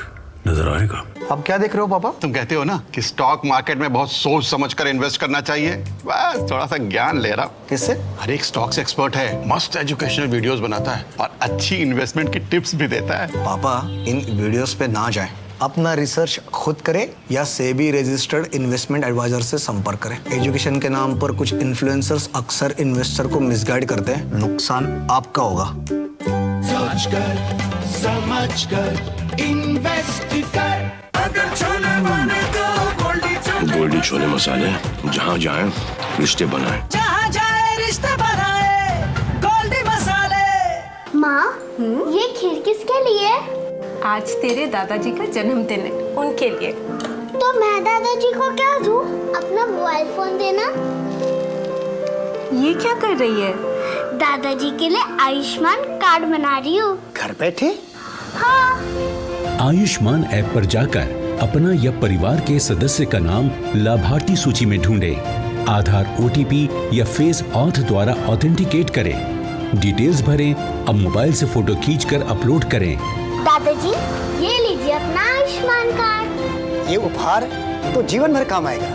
नजर आएगा। अब क्या देख रहे हो पापा? तुम कहते हो ना कि स्टॉक मार्केट में बहुत सोच समझ कर इन्वेस्ट करना चाहिए, बस थोड़ा सा ज्ञान ले रहा हूं। किससे? हर एक स्टॉक्स एक्सपर्ट है, मस्त एजुकेशनल वीडियोस बनाता है और अच्छी इन्वेस्टमेंट की टिप्स भी देता है। पापा इन वीडियोस पे ना जाएं, अपना रिसर्च खुद करें या सेबी रजिस्टर्ड इन्वेस्टमेंट एडवाइजर से संपर्क करें। एजुकेशन के नाम पर कुछ इन्फ्लुएंसर्स अक्सर इन्वेस्टर को मिसगाइड करते हैं, नुकसान आपका होगा। सोचकर समझकर इन्वेस्ट कर, अगर छोले बने तो गोल्डी छोले मसाले, जहाँ जाए रिश्ते बनाए, जहाँ जाए रिश्ते बनाए, गोल्डी मसाले। माँ, ये खीर किसके लिए? आज तेरे दादाजी का जन्मदिन है, उनके लिए। तो मैं दादाजी को क्या दूं? अपना मोबाइल फोन देना। ये क्या कर रही है? दादाजी के लिए आयुष्मान कार्ड बना रही हूँ। घर बैठे? हाँ। आयुष्मान ऐप पर जाकर अपना या परिवार के सदस्य का नाम लाभार्थी सूची में ढूंढें, आधार, OTP या फेस ऑथ द्वारा ऑथेंटिकेट करें, डिटेल्स भरें। अब मोबाइल से फोटो खींचकर अपलोड करें। दादाजी, ये लीजिए अपना आयुष्मान कार्ड। ये उपहार तो जीवन भर काम आएगा।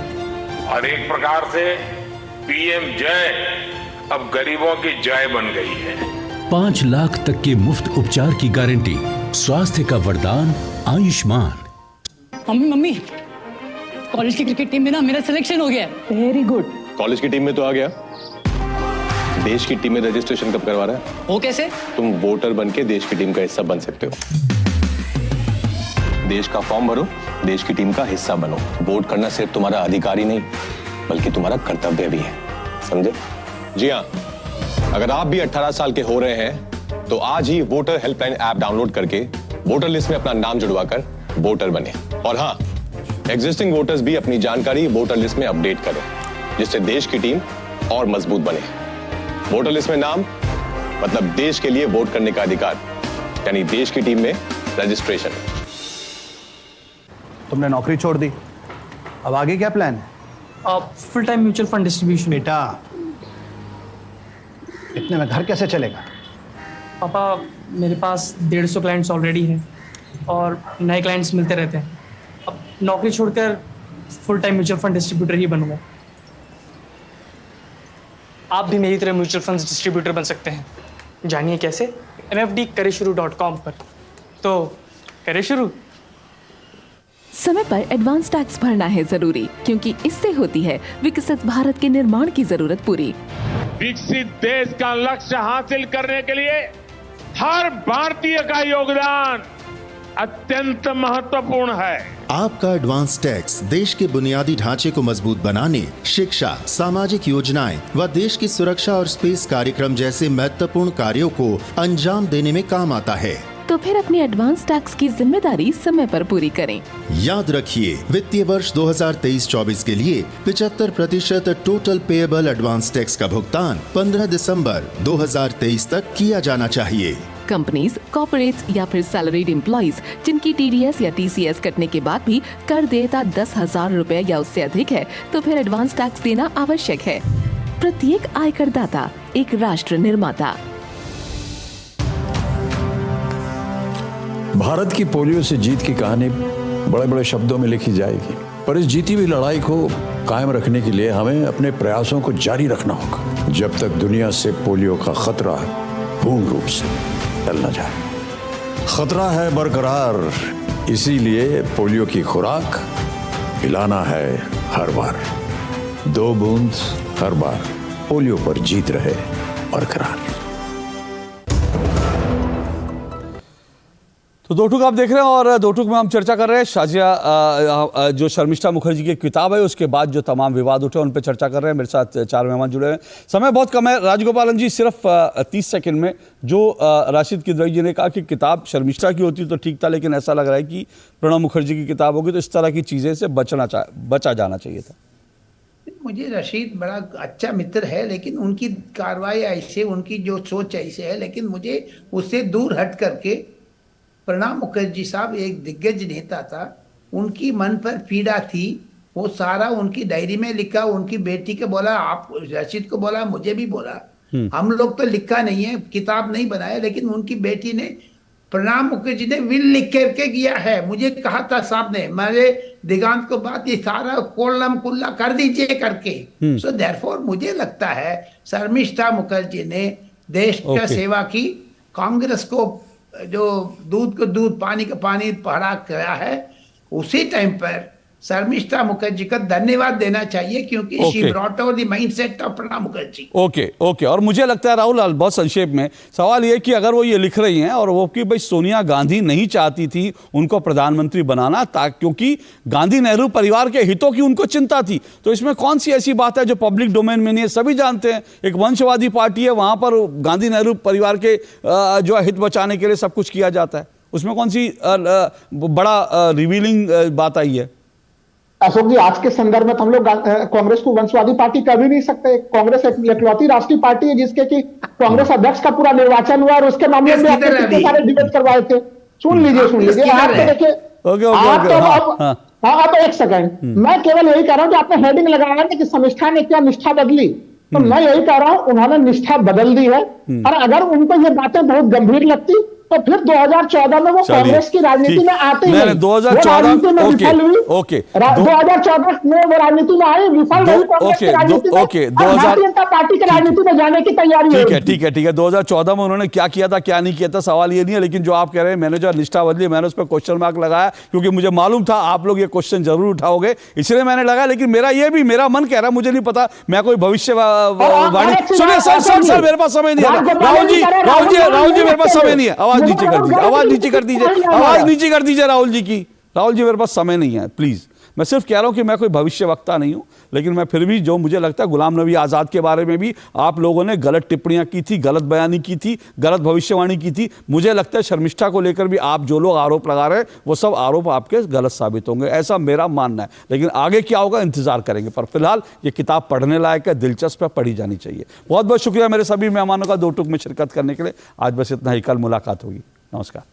और एक प्रकार से PM जय अब गरीबों की जय बन गई है। 5 लाख तक के मुफ्त उपचार की गारंटी, स्वास्थ्य का वरदान आयुष्मान। मम्मी, कॉलेज की क्रिकेट टीम में ना मेरा सिलेक्शन हो गया है। Very good. कॉलेज की टीम में तो आ गया, देश की टीम में रजिस्ट्रेशन कब करवा रहा है? वो कैसे? तुम वोटर बन के देश की टीम का हिस्सा बन सकते हो। देश का फॉर्म भरो, देश की टीम का हिस्सा बनो। वोट करना सिर्फ तुम्हारा अधिकार ही नहीं, बल्कि तुम्हारा कर्तव्य भी है, समझे? जी हाँ, अगर आप भी 18 साल के हो रहे हैं तो आज ही वोटर हेल्पलाइन ऐप डाउनलोड करके वोटर लिस्ट में अपना नाम जुड़वाकर वोटर बने। और हाँ, एग्जिस्टिंग वोटर्स भी अपनी जानकारी वोटर लिस्ट में अपडेट करें, जिससे देश की टीम और मजबूत बने। वोटर लिस्ट में नाम मतलब देश के लिए वोट करने का अधिकार, यानी देश की टीम में रजिस्ट्रेशन। तुमने नौकरी छोड़ दी, अब आगे क्या प्लान है? Full time mutual fund distribution. बेटा, इतने में घर कैसे चलेगा? पापा, मेरे पास 150 क्लाइंट्स ऑलरेडी हैं और नए क्लाइंट्स मिलते रहते हैं। अब नौकरी छोड़कर full time mutual fund distributor ही बनूंगा। आप भी मेरी तरह म्यूचुअल फंड डिस्ट्रीब्यूटर बन सकते हैं। जानिए कैसे? mfdkareshuru.com पर। तो करें शुरू। समय पर एडवांस टैक्स भरना है जरूरी, क्योंकि इससे होती है विकसित भारत के निर्माण की जरूरत पूरी। विकसित देश का लक्ष्य हासिल करने के लिए हर भारतीय का योगदान अत्यंत महत्वपूर्ण है। आपका एडवांस टैक्स देश के बुनियादी ढांचे को मजबूत बनाने, शिक्षा, सामाजिक योजनाएं व देश की सुरक्षा और स्पेस कार्यक्रम जैसे महत्वपूर्ण कार्यों को अंजाम देने में काम आता है। तो फिर अपनी एडवांस टैक्स की जिम्मेदारी समय पर पूरी करें। याद रखिए, वित्तीय वर्ष 2023-24 के लिए 75% टोटल पेएबल एडवांस टैक्स का भुगतान 15 दिसंबर 2023 तक किया जाना चाहिए। कंपनीज, कॉर्पोरेट्स या फिर सैलरीड एम्प्लॉइज जिनकी TDS या TCS कटने के बाद भी कर देयता 10,000 रुपए या उससे अधिक है, तो फिर एडवांस टैक्स देना आवश्यक है। प्रत्येक आयकर दाता एक राष्ट्र निर्माता। भारत की पोलियो से जीत की कहानी बड़े बड़े शब्दों में लिखी जाएगी, पर इस जीती हुई लड़ाई को कायम रखने के लिए हमें अपने प्रयासों को जारी रखना होगा, जब तक दुनिया से पोलियो का खतरा पूर्ण रूप से टल न जाए। खतरा है बरकरार, इसीलिए पोलियो की खुराक पिलाना है हर बार। 2 बूंद हर बार, पोलियो पर जीत रहे बरकरार। तो दो टूक आप देख रहे हैं और दो टूक में हम चर्चा कर रहे हैं शाजिया जो शर्मिष्ठा मुखर्जी की किताब है, उसके बाद जो तमाम विवाद उठे उन पर चर्चा कर रहे हैं। मेरे साथ 4 मेहमान जुड़े हैं। समय बहुत कम है। राजगोपालन जी, सिर्फ 30 सेकंड में, जो राशिद किदवई जी ने कहा कि किताब शर्मिष्ठा की होती तो ठीक था, लेकिन ऐसा लग रहा है कि प्रणब मुखर्जी की किताब होगी, तो इस तरह की चीज़ें से बचा जाना चाहिए था। मुझे रशीद बड़ा अच्छा मित्र है, लेकिन उनकी कार्रवाई ऐसे, उनकी जो सोच ऐसे है, लेकिन मुझे उससे दूर हट करके प्रणब मुखर्जी साहब एक दिग्गज नेता था, उनकी मन पर पीड़ा थी, वो सारा उनकी डायरी में लिखा। उनकी बेटी को बोला, आप रशीद को बोला, मुझे भी बोला, हम लोग तो लिखा नहीं है, किताब नहीं बनाया, लेकिन उनकी बेटी ने, प्रणब मुखर्जी ने विल लिख करके किया है। मुझे कहा था साहब ने, मेरे दिगांत को बात, ये सारा कोल्लम कुल्ला कर दीजिए करके। सो देयरफॉर मुझे लगता है शर्मिष्ठा मुखर्जी ने देश का सेवा की, कांग्रेस को जो दूध को दूध, पानी का पानी पढ़ा गया है, उसी टाइम पर शर्मिष्ठा मुखर्जी का धन्यवाद देना चाहिए, क्योंकि she brought out the mindset of Pranab Mukherjee. Okay. और मुझे लगता है राहुल, बहुत संक्षेप में सवाल ये कि अगर वो ये लिख रही हैं और वो कि भाई सोनिया गांधी नहीं चाहती थी उनको प्रधानमंत्री बनाना, क्योंकि गांधी नेहरू परिवार के हितों की उनको चिंता थी, तो इसमें कौन सी ऐसी बात है जो पब्लिक डोमेन में नहीं है? सभी जानते हैं एक वंशवादी पार्टी है, वहां पर गांधी नेहरू परिवार के जो हित बचाने के लिए सब कुछ किया जाता है, उसमें कौन सी बड़ा रिवीलिंग बात आई है? अशोक जी, आज के संदर्भ में हम लोग कांग्रेस को वंशवादी पार्टी कर भी नहीं सकते। कांग्रेस एक इकलौती राष्ट्रीय पार्टी है जिसके कि कांग्रेस अध्यक्ष का पूरा निर्वाचन हुआ और उसके मामले में आपने कितने सारे डिबेट करवाए थे। सुन लीजिए आप तो देखिए, आप एक सेकंड, मैं केवल यही कह रहा हूं कि आपने हेडिंग लगाया कि शर्मिष्ठा ने क्या निष्ठा बदली, तो मैं यही कह रहा हूं उन्होंने निष्ठा बदल दी है। और अगर उनको ये बातें बहुत गंभीर लगती तो फिर 2014 में वो कांग्रेस की राजनीति में आते ही 2014 में विफल हुई। 2014 में वो राजनीति में आई, विफल हुई कांग्रेस की राजनीति में, भारतीय जनता पार्टी की राजनीति में जाने की तैयारी। ठीक है। 2014 में उन्होंने क्या किया था, क्या नहीं किया था, सवाल ये नहीं है। लेकिन जो आप कह रहे हैं मैंने जो निष्ठा बदली, मैंने उस पर क्वेश्चन मार्क लगाया, क्योंकि मुझे मालूम था आप लोग ये क्वेश्चन जरूर उठाओगे, इसलिए मैंने लगाया। लेकिन मेरा मन कह रहा है, मुझे नहीं पता, मैं कोई भविष्यवाणी। सुनिए सर, मेरे पास समय नहीं है। राहुल जी मेरे पास समय नहीं है। आवाज नीचे कर दीजिए राहुल जी, मेरे पास समय नहीं है, प्लीज। मैं सिर्फ कह रहा हूं कि मैं कोई भविष्यवक्ता नहीं हूं, लेकिन मैं फिर भी जो मुझे लगता है, गुलाम नबी आज़ाद के बारे में भी आप लोगों ने गलत टिप्पणियां की थी, गलत बयानी की थी, गलत भविष्यवाणी की थी। मुझे लगता है शर्मिष्ठा को लेकर भी आप जो लोग आरोप लगा रहे हैं वो सब आरोप आपके गलत साबित होंगे, ऐसा मेरा मानना है। लेकिन आगे क्या होगा इंतजार करेंगे, पर फिलहाल ये किताब पढ़ने लायक है, दिलचस्प है, पढ़ी जानी चाहिए। बहुत बहुत शुक्रिया मेरे सभी मेहमानों का दो टूक में शिरकत करने के लिए। आज बस इतना ही, कल मुलाकात होगी। नमस्कार।